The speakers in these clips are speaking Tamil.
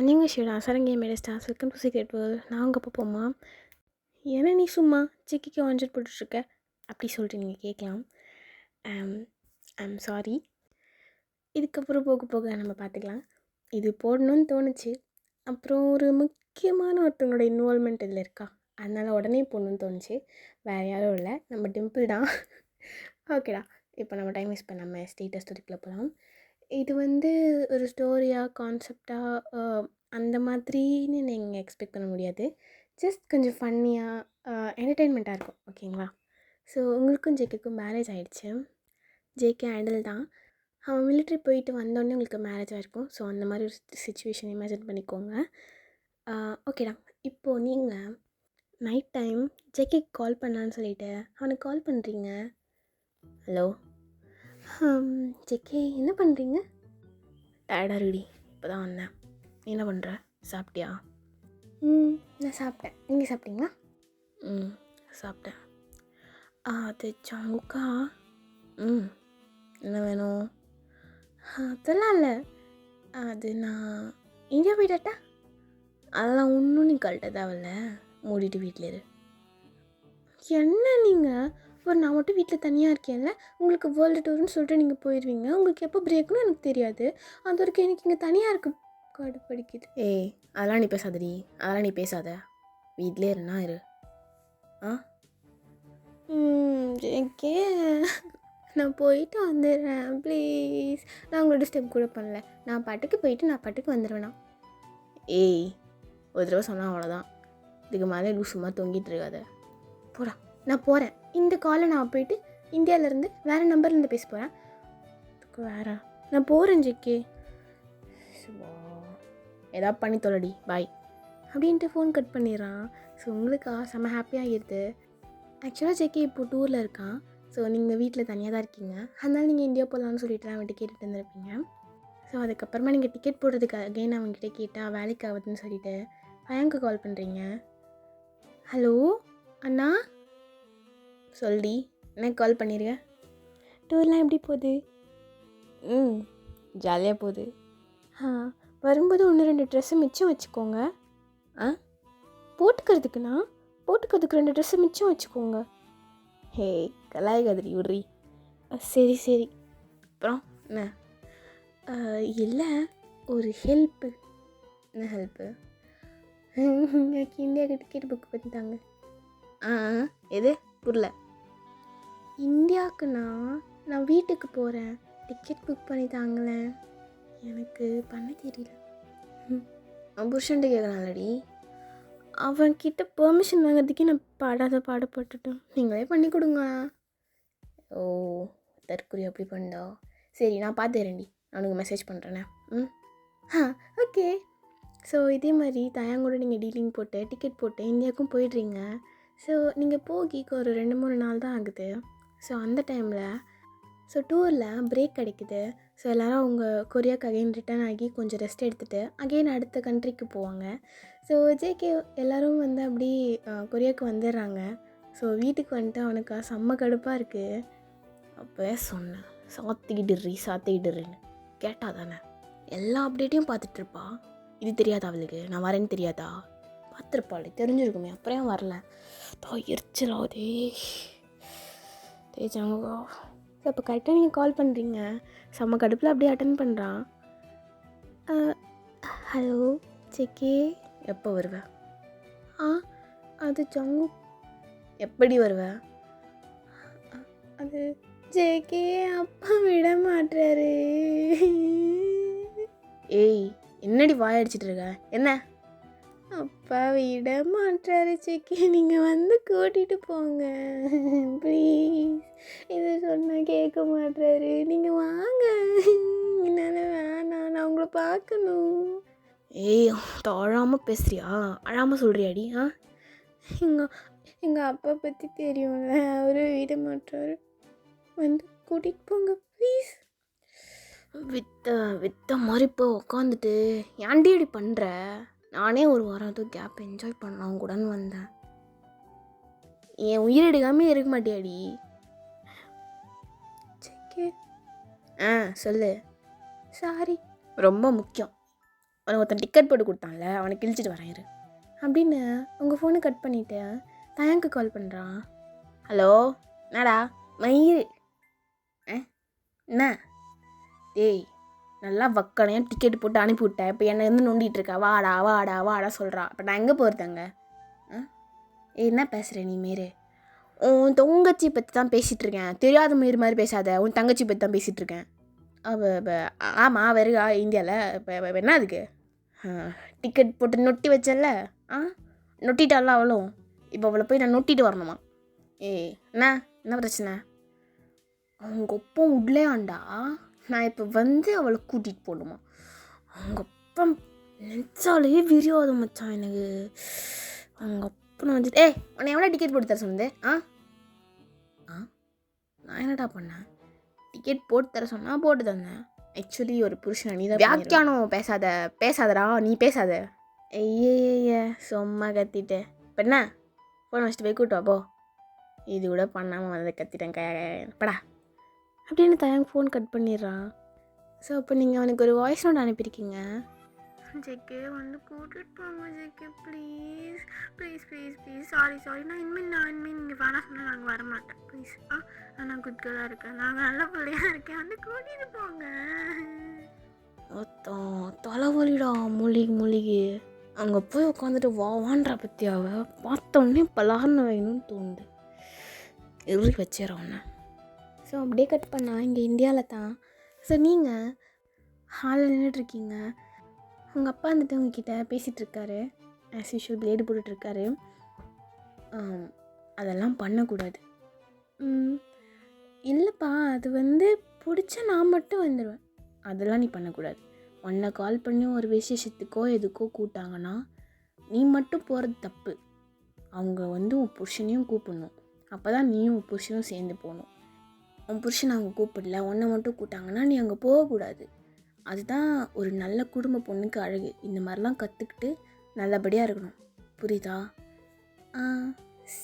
안녕하세요. 사랑의 메리스타 வெல்கம் டு சீக்ரெட் வேர்ல்ட். நான் உங்கள் பாப்போம்மா. ஏன்னா நீ சும்மா சிக்கிக்கு வாஞ்சிட்டு போட்டுட்ருக்க அப்படி சொல்லிட்டு நீங்கள் கேட்கலாம். I'm sorry. இதுக்கப்புறம் போக போக நம்ம பார்த்துக்கலாம். இது போடணும்னு தோணுச்சு. அப்புறம் ஒரு முக்கியமான ஒருத்தவங்களோட இன்வால்மெண்ட் இதில் இருக்கா, அதனால் உடனே போடணும்னு தோணுச்சு. வேறு யாரும் இல்லை, நம்ம டிம்பிள் தான். ஓகேடா, இப்போ நம்ம டைம் வேஸ்ட் பண்ணாமல் ஸ்டேட்டஸ் ஸ்டோரிக்குள்ளே போகலாம். இது ஒரு ஸ்டோரியாக கான்செப்டாக அந்த மாதிரின்னு நீங்கள் எக்ஸ்பெக்ட் பண்ண முடியாது. ஜஸ்ட் கொஞ்சம் ஃபன்னியாக என்டர்டெயின்மெண்ட்டாக இருக்கும். ஓகேங்களா? ஸோ உங்களுக்கும் ஜேகேக்கும் மேரேஜ் ஆகிடுச்சு. ஜேகே ஐடல் தான். அவன் மிலிட்ரி போயிட்டு வந்தோடனே உங்களுக்கு மேரேஜ் ஆகிருக்கும். ஸோ அந்த மாதிரி ஒரு சிச்சுவேஷன் இமேஜின் பண்ணிக்கோங்க. ஓகேடா, இப்போது நீங்கள் நைட் டைம் ஜேகேக்கு கால் பண்ணலான்னு சொல்லிவிட்டு அவனுக்கு கால் பண்ணுறீங்க. ஹலோ ஜேகே, என்ன பண்ணுறீங்க? டயர்டாக இருக்குடி, இப்போ தான் வந்தேன். நீ என்ன பண்ணுற? சாப்பிட்டியா? நான் சாப்பிட்டேன். நீங்கள் சாப்பிட்டீங்களா? சாப்பிட்டேன். அது ஜமுக்கா. என்ன வேணும்? அதெல்லாம் இல்லை, அது நான் இந்தியா போயிட்டா. அதெல்லாம் ஒன்றும் நீ கழட்ட தேவையில்ல, மூடிட்டு வீட்டில் இரு. என்ன நீங்கள் ஒரு நான் மட்டும் வீட்டில் தனியாக இருக்கேன்ல, உங்களுக்கு வேர்ல்டு டூர்னு சொல்லிட்டு நீங்கள் போயிடுவீங்க. உங்களுக்கு எப்போ பிரேக்குன்னு எனக்கு தெரியாது. அது வரைக்கும் எனக்கு இங்கே தனியாக இருக்க காடு படிக்குது. ஏய், அதெல்லாம் நீ பேசாதடி, அதெல்லாம் நீ பேசாத. வீட்டிலே இருந்தா இரு. ஓகே, நான் போயிட்டு வந்துடுறேன் ப்ளீஸ். நான் உங்களோட டிஸ்டர்ப் கூட பண்ணல. நான் பாட்டுக்கு போயிட்டு நான் பாட்டுக்கு வந்துடுவேண்ணா. ஏய், ஒரு தடவை சொன்னால் அவ்வளோதான். இதுக்கு மேலே லூசுமா தொங்கிட்டு இருக்காத. போடா. நான் போகிறேன். இந்த காலை நான் போயிட்டு இந்தியாவிலேருந்து வேறு நம்பர்லேருந்து பேச போகிறேன். அதுக்கு வேறு நான் போகிறேன் ஜெக்கே. ஏதாவது பண்ணி தொலைடி, பாய் அப்படின்ட்டு ஃபோன் கட் பண்ணிடுறான். ஸோ உங்களுக்கா செம்ம ஹாப்பியாகிடுது. ஆக்சுவலாக ஜெக்கே இப்போது டூரில் இருக்கான். ஸோ நீங்கள் வீட்டில் தனியாக தான் இருக்கீங்க. அதனால் நீங்கள் இந்தியா போகலான்னு சொல்லிட்டு அவன்கிட்ட கேட்டுட்டு இருந்திருப்பீங்க. ஸோ அதுக்கப்புறமா நீங்கள் டிக்கெட் போடுறதுக்கு அகைன் அவங்ககிட்ட கேட்டால் வேலைக்கு ஆகுதுன்னு சொல்லிவிட்டு பையனுக்கு கால் பண்ணுறீங்க. ஹலோ அண்ணா, சொல்லி எனக்கு கால் பண்ணிடுங்க. டூர்லாம் எப்படி போகுது? ஜாலியாக போகுது. வரும்போது 1-2 ட்ரெஸ்ஸு மிச்சம் வச்சுக்கோங்க. போட்டுக்கிறதுக்குண்ணா, போட்டுக்கிறதுக்கு 2 ட்ரெஸ்ஸு மிச்சம் வச்சுக்கோங்க. ஹே, கலாய்காதிரி விட்றி. சரி சரி. அப்புறம் என்ன? இல்லை, ஒரு ஹெல்ப்பு. என்ன ஹெல்ப்பு? எனக்கு இந்தியாவுக்கு டிக்கெட் புக் பண்ணிட்டாங்க. எது புரியல? இந்தியாவுக்குண்ணா, நான் வீட்டுக்கு போகிறேன். டிக்கெட் புக் பண்ணிட்டாங்களேன். எனக்கு பண்ண தெரியல. புருஷன்ட்டு கேட்கலாம்லடி. அவன்கிட்ட பெர்மிஷன் வாங்கிறதுக்கே நான் பாடப்பட்டுட்டேன். நீங்களே பண்ணி கொடுங்க. ஓ, தற்கொலை அப்படி பண்ணா சரி, நான் பார்த்துறேன்டி. நான் உனக்கு மெசேஜ் பண்ணுறேனே. ஓகே. ஸோ இதே மாதிரி தயாங்கூட நீங்கள் டீலிங் போட்டு டிக்கெட் போட்டு இந்தியாவுக்கும் போயிடுறீங்க. ஸோ நீங்கள் போகிக்கு ஒரு 2-3 நாள் தான் ஆகுது. ஸோ அந்த டைமில் டூரில் பிரேக் கிடைக்குது. ஸோ எல்லோரும் அவங்க கொரியாவுக்கு அகைன் ரிட்டர்ன் ஆகி கொஞ்சம் ரெஸ்ட் எடுத்துகிட்டு அகைன் அடுத்த கண்ட்ரிக்கு போவாங்க. ஸோ ஜேகே எல்லோரும் அப்படி கொரியாவுக்கு வந்துடுறாங்க. ஸோ வீட்டுக்கு வந்துட்டு அவனுக்கு செம்ம கடுப்பாக இருக்குது. அப்போவே சொன்னேன், சாத்திக்கிட்டுருன்னு. கேட்டா தானே, எல்லா அப்டேட்டையும் பார்த்துட்ருப்பா. இது தெரியாதா அவளுக்கு? நான் வரேன்னு தெரியாதா? பார்த்துருப்பாள், தெரிஞ்சிருக்குமே. அப்புறம் வரல. எரிச்சலாதே தேஜாங்க. ஸோ அப்போ கரெக்டாக நீங்கள் கால் பண்ணுறீங்க. செம்ம கடுப்பில் அப்படியே அட்டன் பண்ணுறான். ஹலோ ஜேகே, எப்போ வருவ? அது ஜங்கு. எப்படி வருவ? அது ஜேகே அப்பா விட மாட்டாரு. ஏய், என்னடி வாயடிச்சிட்டு இருக்க? என்ன? அப்பா விட மாட்டாரு ஜேகே, நீங்கள் கூட்டிகிட்டு போங்க ப்ளீஸ். இது சொன்னால் கேட்க மாட்டாரு. நீங்கள் வாங்க. என்னால் வேணாம், நான் உங்களை பார்க்கணும். ஏய், அழாமல் பேசுறியா? அழாமல் சொல்கிறியாடி? எங்கள் அப்பா பற்றி தெரியும்ல, அவரு விட மாட்டாரு. கூட்டிகிட்டு போங்க ப்ளீஸ். வித்த மாதிரி இப்போ உட்காந்துட்டு ஏன்டி இப்படி பண்ணுற? நானே ஒரு வாரம் கேப் என்ஜாய் பண்ணலாம் கூடன்னு வந்தேன். என் உயிர் எடுக்காமல் இருக்க மாட்டியாடி? சொல்லு. சாரி. ரொம்ப முக்கியம். அவனுக்கு ஒருத்தன் டிக்கெட் போட்டு கொடுத்தான்ல, அவனை கிழிச்சிட்டு வரேன் இரு அப்படின்னு உங்கள் ஃபோனை கட் பண்ணிவிட்டு தயங்கு கால் பண்ணுறான். ஹலோ, என்னடா மயிறு? என்ன டேய், நல்லா வக்கனையாக டிக்கெட் போட்டு அனுப்பிவிட்டேன். இப்போ என்னை வந்து நோண்டிகிட்டு இருக்கா, வாடா வாடா வாடா சொல்கிறா. இப்போ நான் எங்கே போகிறதாங்க? என்ன பேசுகிற நீ மாரி? உன் தங்கச்சி பற்றி தான் பேசிகிட்ருக்கேன். தெரியாத மாரி மாதிரி பேசாத. உன் தங்கச்சி பற்றி தான் பேசிகிட்ருக்கேன். ஆமாம், வருகா இந்தியாவில். இப்போ என்ன அதுக்கு? டிக்கெட் போட்டு நொட்டி வச்சல, நொட்டிட்டால அவளும். இப்போ அவளை போய் நான் நொட்டிட்டு வரணுமா? என்ன பிரச்சனை? அவங்க ஒப்பம் உள்ளேயாண்டா. நான் இப்போ வந்து அவளை கூட்டிகிட்டு போகணுமா? அவங்க அப்பா நினச்சாலே விரியாத மச்சான் எனக்கு. அவங்க அப்பனை வந்துட்டு உன்னை எவ்வளோ டிக்கெட் போட்டு தர சொன்னது? நான் என்னடா பண்ணேன்? டிக்கெட் போட்டு தர சொன்னால் போட்டு தந்தேன். ஆக்சுவலி ஒரு புருஷன் நீ தான் வியாக்கியானம் பேசாதடா, நீ பேசாத. ஐயே சும்மா கத்திட்டு இப்போ என்ன ஃபோன் வச்சுட்டு போய் கூட்டு வா போ. இது கூட பண்ணாமல் வந்து கத்திட்டேன் படா அப்படின்னு தயங்க ஃபோன் கட் பண்ணிடுறான். ஸோ அப்போ நீங்கள் அவனுக்கு ஒரு வாய்ஸ் நோட் அனுப்பியிருக்கீங்க. ஜெக்கே வந்து கூட்டிகிட்டு போங்க ஜெக்கே, please please please please. Sorry நான் இனிமேல் நீங்கள் வேணா சொன்னால் நாங்கள் வரமாட்டேன் ப்ளீஸ். நான் குட் கேர்ளாக இருக்கேன், நாங்கள் நல்ல பிள்ளையாக இருக்கேன், வந்து கூட்டிகிட்டு போங்க. தலைவலிடா மூலிகை அங்கே போய் உட்காந்துட்டு வான்ற பற்றியாவை பார்த்தோன்னே பலார்னு வேணும்னு தோணுது. எரி வச்சிடறேன் ஒன்று. ஸோ அப்படியே கட் பண்ணால் இங்கே இந்தியாவில் தான். ஸோ நீங்கள் ஹாலில் நின்றுட்டுருக்கீங்க. உங்கள் அப்பா வந்துட்டு உங்ககிட்ட பேசிகிட்ருக்காரு. ஆஸ் யூஷுவல் பிளேடு போட்டுட்ருக்காரு. அதெல்லாம் பண்ணக்கூடாது. இல்லைப்பா, அது வந்து பிடிச்சா நான் மட்டும் வந்துடுவேன். அதெல்லாம் நீ பண்ணக்கூடாது. உன்னை கால் பண்ணி ஒரு விசேஷத்துக்கோ எதுக்கோ கூப்பிட்டாங்கன்னா நீ மட்டும் போகிறது தப்பு. அவங்க வந்து உன் புருஷனையும் கூப்பிடணும். அப்போ தான் நீயும் உன் புருஷனும் சேர்ந்து போகணும். உன் புருஷனை அவங்க கூப்பிடல, உன்னை மட்டும் கூப்பிட்டாங்கன்னா நீ அங்கே போகக்கூடாது. அதுதான் ஒரு நல்ல குடும்ப பொண்ணுக்கு அழகு. இந்த மாதிரிலாம் கற்றுக்கிட்டு நல்லபடியாக இருக்கணும். புரியுதா?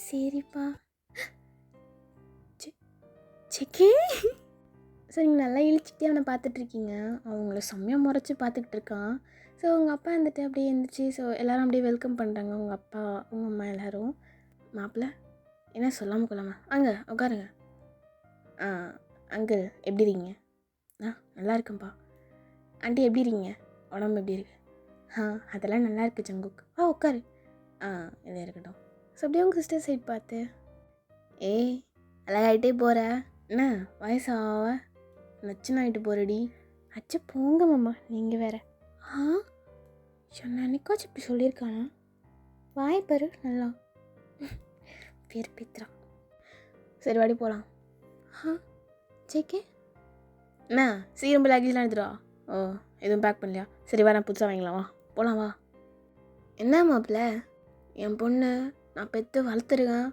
சரிப்பா. செக்கே ஸோ நீங்கள் நல்லா இழிச்சிட்டே அவனை பார்த்துட்ருக்கீங்க. அவங்கள செம்மையாக முறைச்சி பார்த்துக்கிட்டு இருக்கான். ஸோ உங்கள் அப்பா வந்துட்டு அப்படியே எழுந்திரிச்சி ஸோ எல்லோரும் அப்படியே வெல்கம் பண்ணுறாங்க. உங்கள் அப்பா உங்கள் அம்மா எல்லோரும். மாப்பிள்ளை என்ன சொல்லாமல் கொள்ளாமல் அங்கே உட்காருங்க. அங்கிள் எப்படி இருக்கீங்க? நல்லா இருக்கேன்ப்பா. ஆண்டி எப்படி இருக்கீங்க? உடம்பு எப்படி இருக்கு? அதெல்லாம் நல்லா இருக்குது ஜங்குக். உட்காரு. இது இருக்கட்டும். ஸோ அப்படியே உங்கள் சிஸ்டர் சைட் பார்த்து அழகாயிட்டே போகிற என்ன வயசாக நச்சுன்னு ஆகிட்டு போகிறடி. அச்சு போங்க மாமா, நீங்கள் வேறு. சொன்ன அன்னைக்காச்சும் இப்படி சொல்லியிருக்கானா? வாய்ப்பாரு நல்லா பேர் பித்ரா. சரி வாடி போகலாம். ஜேகே என்ன சீக்கிரம் லக்கேஜ்லாம் எடுத்துடா. எதுவும் பேக் பண்ணலையா? சரி வா, நான் புதுசாக வாங்கிக்கலாம். வா போகலாம் வா. என்ன மாப்பிள்ள, என் பொண்ணு நான் பெற்று வளர்த்துருக்கேன்.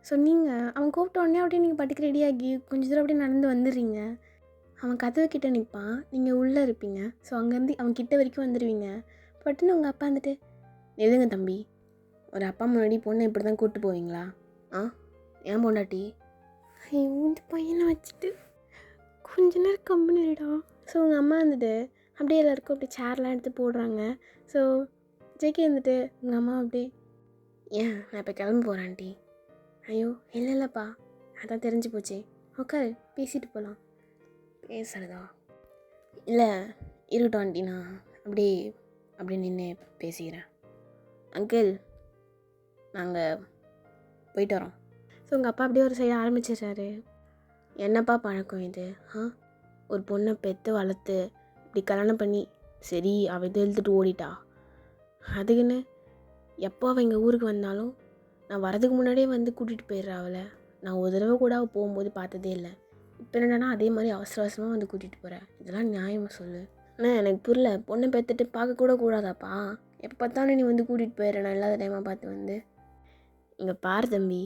ஸோ நீங்கள் அவன் கூப்பிட்ட உடனே அப்படியே நீங்கள் பட்டுக்கு ரெடியாகி கொஞ்சம் தூரம் அப்படியே நடந்து வந்துடுறீங்க. அவன் கதவு கிட்டே நிற்பான், நீங்கள் உள்ளே இருப்பீங்க. ஸோ அங்கேருந்து அவன் கிட்ட வரைக்கும் வந்துடுவீங்க. பட்டுன்னு உங்கள் அப்பா வந்துட்டு எழுதுங்க தம்பி, ஒரு அப்பா முன்னாடி பொண்ணை இப்படி தான் கூப்பிட்டு போவீங்களா? ஏன் பொண்டாட்டி? இந்த பையனை வச்சுட்டு கொஞ்ச நேரம் கம்பெனிடா. ஸோ உங்கள் அம்மா வந்துட்டு அப்படியே எல்லாருக்கும் அப்படி சேர்லாம் எடுத்து போடுறாங்க. ஸோ ஜேகே வந்துட்டு உங்கள் அம்மா அப்படியே நான் இப்போ கிளம்ப போகிறேன் ஆண்டி. ஐயோ இல்லைப்பா, அதான் தெரிஞ்சு போச்சே, உட்காரு பேசிட்டு போகலாம். பேசுகிறதா? இல்லை இருக்கட்டும் ஆண்டி, நான் அப்படி நின்று பேசிக்கிறேன். அங்கிள் நாங்கள் போயிட்டு வரோம். ஸோ உங்கள் அப்பா அப்படியே ஒரு சைடு ஆரம்பிச்சிடுறாரு. என்னப்பா பழக்கம் இது? ஒரு பொண்ணை பெற்று வளர்த்து இப்படி கல்யாணம் பண்ணி சரி அவள் இதை எழுத்துட்டு ஓடிட்டா. அதுக்குன்னு எப்போ அவள் எங்கள் ஊருக்கு வந்தாலும் நான் வரதுக்கு முன்னாடியே வந்து கூட்டிகிட்டு போயிடுறா அவளை. நான் ஒரு தடவை கூட அவள் போகும்போது பார்த்ததே இல்லை. இப்போ என்னன்னா அதே மாதிரி அவசர அவசரமாக வந்து கூட்டிகிட்டு போகிறேன். இதெல்லாம் நியாயமாக சொல்லு. எனக்கு புரியல, பொண்ணை பெற்றுட்டு பார்க்கக்கூட கூடாதாப்பா? எப்போ பார்த்தாலும் நீ வந்து கூட்டிகிட்டு போயிடுற, நான் இல்லாத டைமாக பார்த்து வந்து. இங்கே பாரு தம்பி,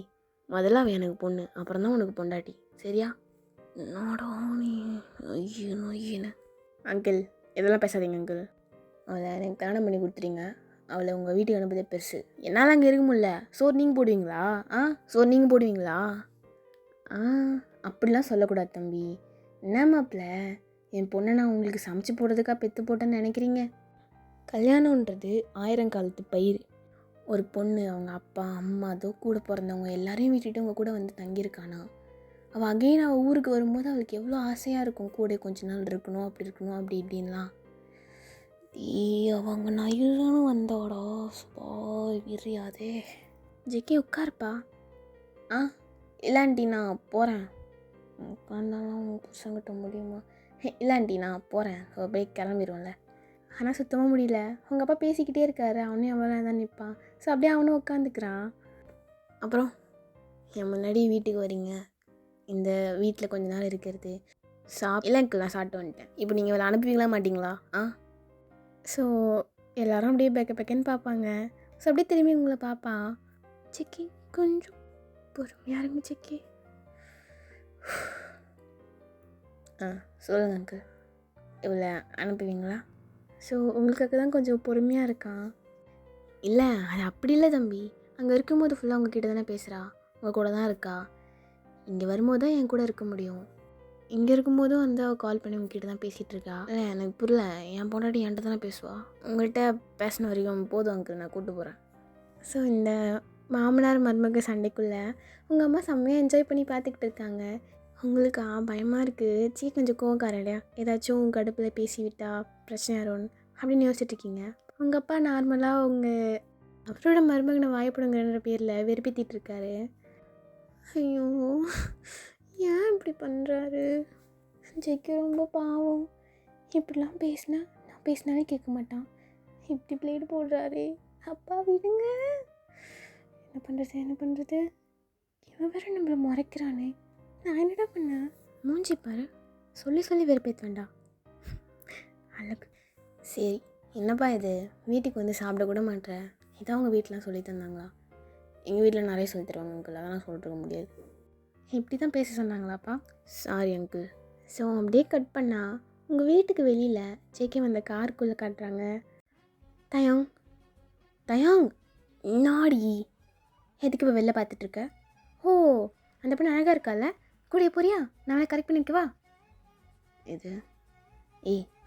முதல்ல அவன் எனக்கு பொண்ணு, அப்புறம் தான் உனக்கு பொண்டாட்டி, சரியா? என்னடா நீ ஐயனு. அங்கிள் இதெல்லாம் பேசாதீங்க அங்கிள். அவளை எனக்கு கல்யாணம் பண்ணி கொடுத்துறீங்க. அவளை உங்கள் வீட்டுக்கு அனுப்புதே பெருசு. என்னால் அங்கே இருக்க முடியல. சோறு நீங்கள் போடுவீங்களா? சோறு நீங்கள் போடுவீங்களா? அப்படிலாம் சொல்லக்கூடாது தம்பி. என்ன மாப்பிள்ள, என் பொண்ணை நான் உங்களுக்கு சமைச்சு போடுறதுக்காக பெற்று போட்டேன்னு நினைக்கிறீங்க? கல்யாணன்றது 1000 காலத்து பயிர். ஒரு பொண்ணு அவங்க அப்பா அம்மா அதோ கூட பிறந்தவங்க எல்லாரையும் விட்டுட்டு அவங்க கூட வந்து தங்கியிருக்கானா. அவள் அகெயின் அவள் ஊருக்கு வரும்போது அவளுக்கு எவ்வளோ ஆசையாக இருக்கும் கூட கொஞ்ச நாள் இருக்கணும் அப்படி இப்படின்லாம். அவங்க நயில்னு வந்தோடா சுபா விரியாதே. ஜெக்கி உட்காருப்பா. ஆ இல்லாண்டி நான் போகிறேன். உட்காந்தாலும் அவங்க புருஷங்கிட்ட முடியுமா? இல்லாண்டி நான் போகிறேன். அப்படியே கிளம்பிடுவோம்ல. ஆனால் சுத்தமாக முடியல. அவங்க அப்பா பேசிக்கிட்டே இருக்காரு, அவனையும் அவளாக தான் நிற்பான். ஸோ அப்படியே அவனும் உட்காந்துக்கிறான். அப்புறம் என் முன்னாடி வீட்டுக்கு வரீங்க, இந்த வீட்டில் கொஞ்ச நாள் இருக்கிறது இல்லை அங்கிள் நான் சாப்பிட்டு வந்துட்டேன். இப்போ நீங்கள் இவளை அனுப்புவீங்களா மாட்டிங்களா? ஸோ எல்லோரும் அப்படியே பெக்கன்னு பார்ப்பாங்க. ஸோ அப்படியே திரும்பி உங்களை பார்ப்பான். சிக்கி கொஞ்சம் பொறுமையாக இருங்க சிக்கி. சொல்லுங்கள் அங்கிள், இவளை அனுப்புவீங்களா? ஸோ உங்களுக்காக தான் கொஞ்சம் பொறுமையாக இருக்கான். இல்லை அது அப்படி இல்லை தம்பி, அங்கே இருக்கும்போது ஃபுல்லாக உங்ககிட்ட தானே பேசுகிறா, உங்கள் கூட தான் இருக்கா. இங்கே வரும்போது தான் என் கூட இருக்க முடியும். இங்கே இருக்கும்போதும் வந்து அவள் கால் பண்ணி உங்ககிட்ட தான் பேசிகிட்டு இருக்கா. இல்லை எனக்கு புரியல, என் பொண்டாட்டி என்கிட்ட தானே பேசுவா. உங்கள்கிட்ட பேசின வரைக்கும் போதும் அங்கிள், நான் கூப்பிட்டு போகிறேன். ஸோ இந்த மாமனார் மருமக சண்டைக்குள்ளே உங்கள் அம்மா செம்மையாக என்ஜாய் பண்ணி பார்த்துக்கிட்டு இருக்காங்க. உங்களுக்கு பயமாக இருக்குது, கொஞ்சம் கோவக்காரலையா, ஏதாச்சும் கடுப்பில் பேசி விட்டா பிரச்சனை ஆகும் அப்படின்னு யோசிச்சுட்ருக்கீங்க. உங்கள் அப்பா நார்மலாக அவரோட மருமகனை வாய்ப்புடுங்கிற பேரில் வெறுப்பேற்றிட்டு இருக்காரு. ஐயோ ஏன் இப்படி பண்ணுறாரு? ஜெய்க்க ரொம்ப பாவம். இப்படிலாம் நான் பேசினாலே கேட்க மாட்டான். இப்படி பிளேடு போடுறாரு. அப்பா விடுங்க. என்ன பண்ணுறது? இவன் வேறு நம்மளை முறைக்கிறானே. நான் என்னடா பண்ணேன்? மூஞ்சி பாரு, சொல்லி வெறுப்பேற்ற வேண்டாம். அழகு. சரி என்னப்பா இது, வீட்டுக்கு வந்து சாப்பிட கூட மாட்டேன். இதான் உங்கள் வீட்டிலாம் சொல்லி தந்தாங்களா? எங்கள் வீட்டில் நிறைய சொல்லி தருவாங்க அங்கிள், அதெல்லாம் சொல்லிருக்க முடியாது. இப்படி தான் பேச சொன்னாங்களாப்பா? Sorry uncle. ஸோ அப்படியே கட் பண்ணால் உங்கள் வீட்டுக்கு வெளியில் ஜேகே வந்த காருக்குள்ளே காட்டுறாங்க. தயாங் நாடி எதுக்கு இப்போ வெளில பார்த்துட்ருக்க? ஓ அந்த பொண்ணு அழகாக இருக்கால, கூடிய போறியா? நான் கரெக்ட் பண்ணிக்கவா? இது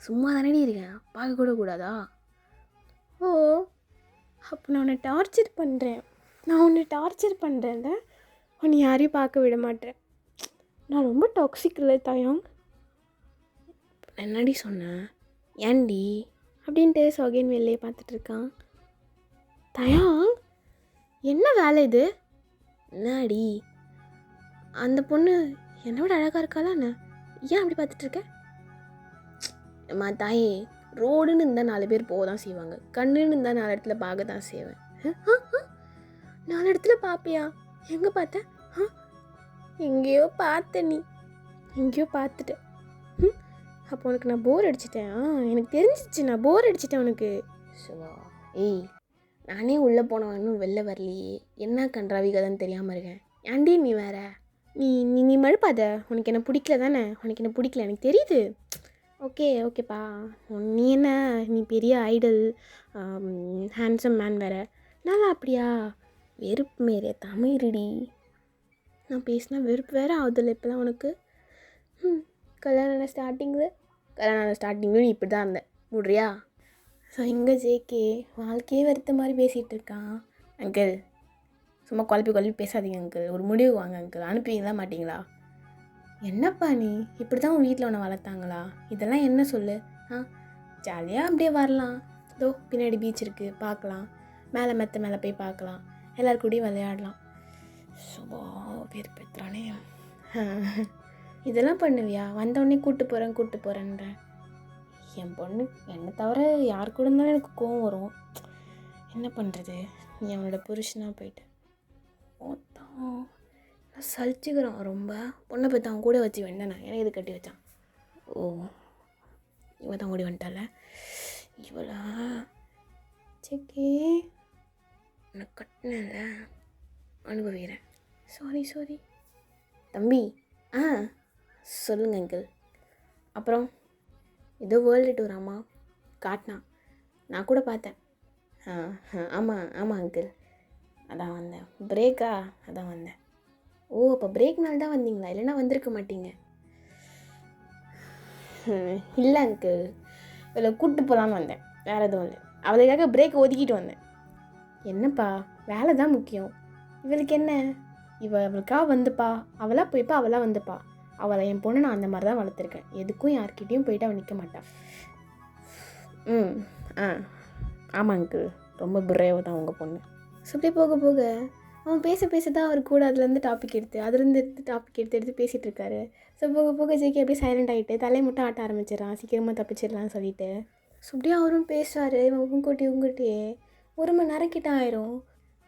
சும்மா தானே இருக்கேன், பார்க்க கூட கூடாதா? ஓ அப்போ நான் உன்னை டார்ச்சர் பண்ணுறேன்ல, உன்னை யாரையும் பார்க்க விட மாட்டேன். நான் ரொம்ப டாக்ஸிக் இல்லை தயாங். என்னடி சொன்னேன்? ஏன்டி அப்படின்ட்டு சொகேன் வெளியே பார்த்துட்ருக்கான். தயாங் என்ன வேலை இது? என்னடி அந்த பொண்ணு என்னை விட அழகாக இருக்காளான்னு ஏன் அப்படி பார்த்துட்ருக்க? அம்மா தாயே, ரோடுன்னு இருந்தால் 4 பேர் போக தான் செய்வாங்க, கண்ணுன்னு இருந்தால் 4 இடத்துல பார்க்க தான் செய்வேன். 4 இடத்துல பார்ப்பியா? எங்கே பார்த்த? எங்கேயோ பார்த்த, நீ எங்கேயோ பார்த்துட்ட. அப்போ உனக்கு நான் போர் அடிச்சிட்டேன். எனக்கு தெரிஞ்சிச்சு, நான் போர் அடிச்சிட்டேன் உனக்கு. சிவா நானே உள்ளே போனவன் இன்னும் வெளில வரலையே, என்ன கன்றாவி கதைன்னு தெரியாமல் இருக்கேன். ஏன்டி நீ வேற நீ நீ நீ மழுப்பாத. உனக்கு என்ன பிடிக்கல தானே? உனக்கு என்ன பிடிக்கல எனக்கு தெரியுது. ஓகேப்பா. நீ என்ன, நீ பெரிய ஐடல் ஹேண்ட்ஸம் மேன் வேறு, நல்லா அப்படியா? வெறுப்பு மேரே தமிழ்டி. நான் பேசினா வெறுப்பு வேறு ஆகுதில்ல இப்போலாம் உனக்கு. கல்யாணம் ஸ்டார்டிங்கில் நீ இப்படி தான் இருந்தேன், முடியா? ஸோ இங்கே ஜேகே வாழ்க்கையே வருத்த மாதிரி பேசிகிட்டு இருக்கான். அங்கிள் சும்மா குழப்பி பேசாதீங்க அங்கிள், ஒரு முடிவு வாங்க அங்கிள். அனுப்புவீங்களா மாட்டிங்களா? என்னப்பா நீ இப்படி தான் உன் வீட்டில் உன்னை வளர்த்தாங்களா? இதெல்லாம் என்ன சொல்லு. ஜாலியாக அப்படியே வரலாம், இதோ பின்னாடி பீச் இருக்குது பார்க்கலாம், மெத்த மேலே போய் பார்க்கலாம், எல்லாருக்கூடையும் விளையாடலாம். சுபா பேர் பெற்றானே. இதெல்லாம் பண்ணுவியா? வந்தவொடனே கூப்பிட்டு போகிறேன்ற. என் பொண்ணு என்னை தவிர யார் கூட இருந்தாலும் எனக்கு கோவம் வரும். என்ன பண்ணுறது, நீ அவனோட புருஷனாக போயிட்டு சலிச்சுக்கிறான் ரொம்ப. பொண்ணை பற்றி அவன் கூட வச்சு வேண்டானே, ஏன்னா இது கட்டி வச்சான். இவன் தான் ஓடி வந்துட்டால இவளா? செக்கே உன்னை கட்டினல அனுபவிக்கிறேன். சாரி தம்பி. சொல்லுங்கள் அங்கிள். அப்புறம் ஏதோ வேர்ல்டு டூர் அம்மா காட்டினா, நான் கூட பார்த்தேன். ஆமாம் அங்கிள், அதான் வந்தேன். பிரேக்கா? அதான் வந்தேன். அப்போ பிரேக்னால தான் வந்தீங்களா? இல்லைன்னா வந்திருக்க மாட்டீங்க. இல்லை அங்கிள், இதில் கூப்பிட்டு போகலான்னு வந்தேன், வேறு எதுவும் இல்லை. அவளுக்காக பிரேக் ஒதுக்கிட்டு வந்தேன். என்னப்பா வேலை தான் முக்கியம். இவளுக்கு என்ன, அவளுக்காக வந்துப்பா, அவளாக போய்ப்பா, அவளாக வந்துப்பா. அவளை என் பொண்ணு நான் அந்த மாதிரி தான் வளர்த்துருக்கேன். எதுக்கும் யார்கிட்டையும் போயிட்டு அவள் நிற்க மாட்டான். ஆமாங்க, ரொம்ப பிரேவ் தான் உங்கள் பொண்ணு. ஸோ அப்படியே போக போக அவன் பேச தான் அவர் கூட அதுலேருந்து டாபிக் எடுத்து பேசிகிட்டு இருக்காரு. ஸோ போக போக ஜேகே அப்படியே சைலண்ட் ஆகிட்டு தலையை மட்டும் ஆட்ட ஆரம்பிச்சிடறான், சீக்கிரமாக தப்பிச்சிடலான்னு சொல்லிட்டு. ஸோ அப்படியே அவரும் பேசுவார், உங்ககிட்டயே 1 மணி நேரம் கிட்ட ஆயிரும்.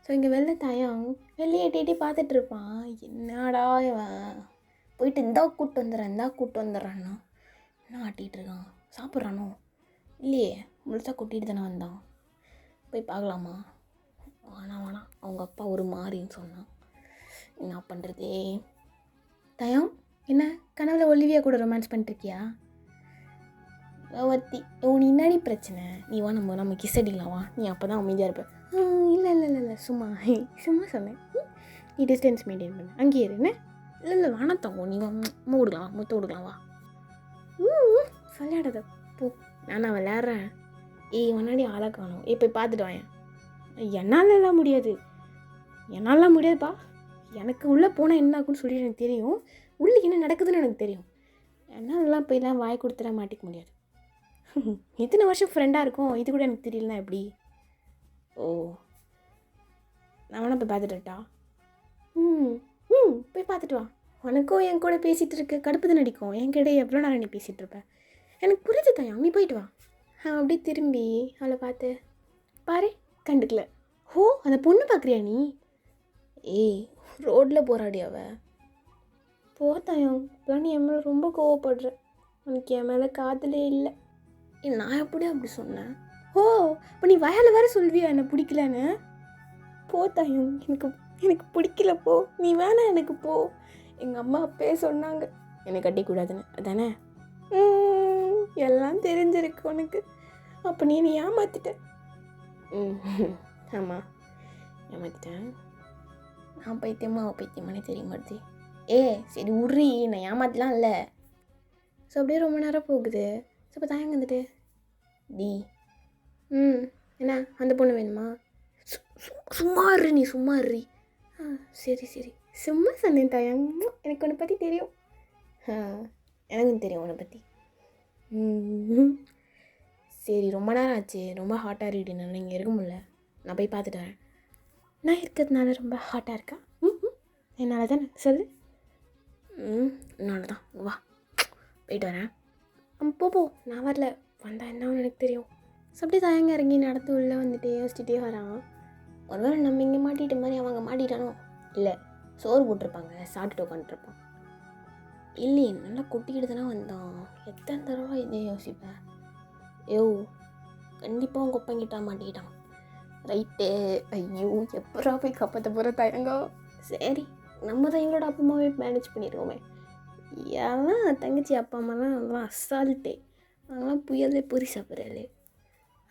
ஸோ இங்கே வெளில தாயம் வெளியே எட்டி பார்த்துட்டு இருப்பான். என்னடா இவன் போயிட்டு இந்தா கூப்பிட்டு வந்துடுறான்னா என்ன ஆட்டிகிட்டு இருக்கான், சாப்பிட்றானோ இல்லையே, முழுசாக கூட்டிகிட்டு தானே வந்தான், போய் பார்க்கலாமா? வேணாம் அவங்க அப்பா ஒரு மாதிரின்னு சொன்னான். என்ன பண்ணுறதே? தயம் என்ன கனவுல ஒலிவியா கூட ரொமான்ஸ் பண்ணிருக்கியா? ஒத்தி உன் என்னடி பிரச்சனை? நீ வா நம்ம கிஸ் அடிக்கலாம் வா, நீ அப்போ தான் அமைதியாக இருப்ப. இல்லை சும்மா சொன்னேன். நீ டிஸ்டன்ஸ் மெயின்டைன் பண்ண அங்கேயே இருன்னு. இல்லை வானத்தவோ நீ வா, முத்த கொடுக்கலாம் வா. விளையாடாத போ, நான் விளையாடுறேன். முன்னாடி ஆளை காணும், போய் பார்த்துட்டு வாயேன். என்னாலலாம் முடியாதுப்பா. எனக்கு உள்ளே போனால் என்ன ஆகுன்னு சொல்லி எனக்கு தெரியும், உள்ளே என்ன நடக்குதுன்னு எனக்கு தெரியும். என்னாலலாம் போய்லாம் வாய் கொடுத்துட மாட்டிக்க முடியாது. இத்தனை வருஷம் ஃப்ரெண்டாக இருக்கும், இது கூட எனக்கு தெரியலனா எப்படி? ஓ, நான் வேணா போய் பார்த்துட்டா? போய் பார்த்துட்டு வா. உனக்கும் என் கூட பேசிகிட்டு இருக்க கடுப்பு தான் நடிக்கும். என்கிட்ட எவ்வளோ நேரம் நீ பேசிகிட்டு இருப்ப, எனக்கு புரியுது தாயா, நீ போயிட்டு வா. அப்படியே திரும்பி அவளை பார்த்து பாரு, கண்டுக்கல. ஓ, அந்த பொண்ணு பார்க்குறியா நீ? ரோட்டில் போராடி அவ போத்தாயம். இப்போலாம் நீ என் மேலே ரொம்ப கோவப்படுற, உனக்கு என் மேலே காதலே இல்லை. நான் எப்படியும் அப்படி சொன்னேன்? ஓ, இப்போ நீ வயலில் வேறு சொல்வியா என்னை பிடிக்கலன்னு? போத்தாயும், எனக்கு பிடிக்கல போ, நீ வேணா எனக்கு போ. எங்கள் அம்மா அப்பயே சொன்னாங்க என்னை கட்டிக்கூடாதுன்னு, அதானே? எல்லாம் தெரிஞ்சிருக்கு உனக்கு. அப்போ நீ ஏமாத்திட்ட. ஆமாம் ஏமாத்திட்டேன். நான் பைத்தியமானே தெரிய மாட்டேது. சரி உர்றி, நான் ஏமாத்தலாம் இல்லை. ஸோ அப்படியே ரொம்ப நேரம் போகுது. ஸோ இப்போ தாயங்க வந்துட்டு என்ன அந்த பொண்ணு வேணுமா? சும்மா இருறி. சரி சும்மா சொன்னேன் தாயங், எனக்கு உன்னை பற்றி தெரியும். எனக்கும் தெரியும் உன்னை பற்றி. சரி ரொம்ப நேரம் ஆச்சு, ரொம்ப ஹாட்டாக இருக்குடி, நான் இங்கே இருக்க முடியல, நான் போய் பார்த்துட்டு வரேன். நான் இருக்கிறதுனால ரொம்ப ஹாட்டாக இருக்கா? என்னால் தானே சொல்லு. என்னால் தான், வா போயிட்டு வரேன். போ, நான் வரல, வந்தால் என்னன்னு எனக்கு தெரியும். ஸோ அப்படியே தாயங்க இறங்கி நடந்து உள்ளே வந்துட்டு யோசிச்சுட்டே வரான். ஒருவேளை நம்ம இங்கே மாட்டிட்ட மாதிரி அவங்க மாட்டிட்டானோ? இல்லை, சோறு போட்டிருப்பாங்க, சாப்பிட்டுட்டு உட்காந்துருப்பான். இல்லையே, நல்லா கொட்டிக்கிட்டு தானே வந்தான். எத்தனை தடவை இதே யோசிப்பேன். கண்டிப்பாக உங்கள் ஒப்பங்கிட்டா மாட்டிக்கிட்டான். ரைட்டு. ஐயோ, எப்படா போய் காப்பாற்ற போகிற தயங்கோ? சரி, நம்ம தான் எங்களோட அப்பா அம்மாவே மேனேஜ் பண்ணிடுவோமே. ஏன் தங்கச்சி அப்பா அம்மாலாம் நல்லா அசால்ட்டே, அவங்களாம் புயலே பொறி சாப்பிட்றாளே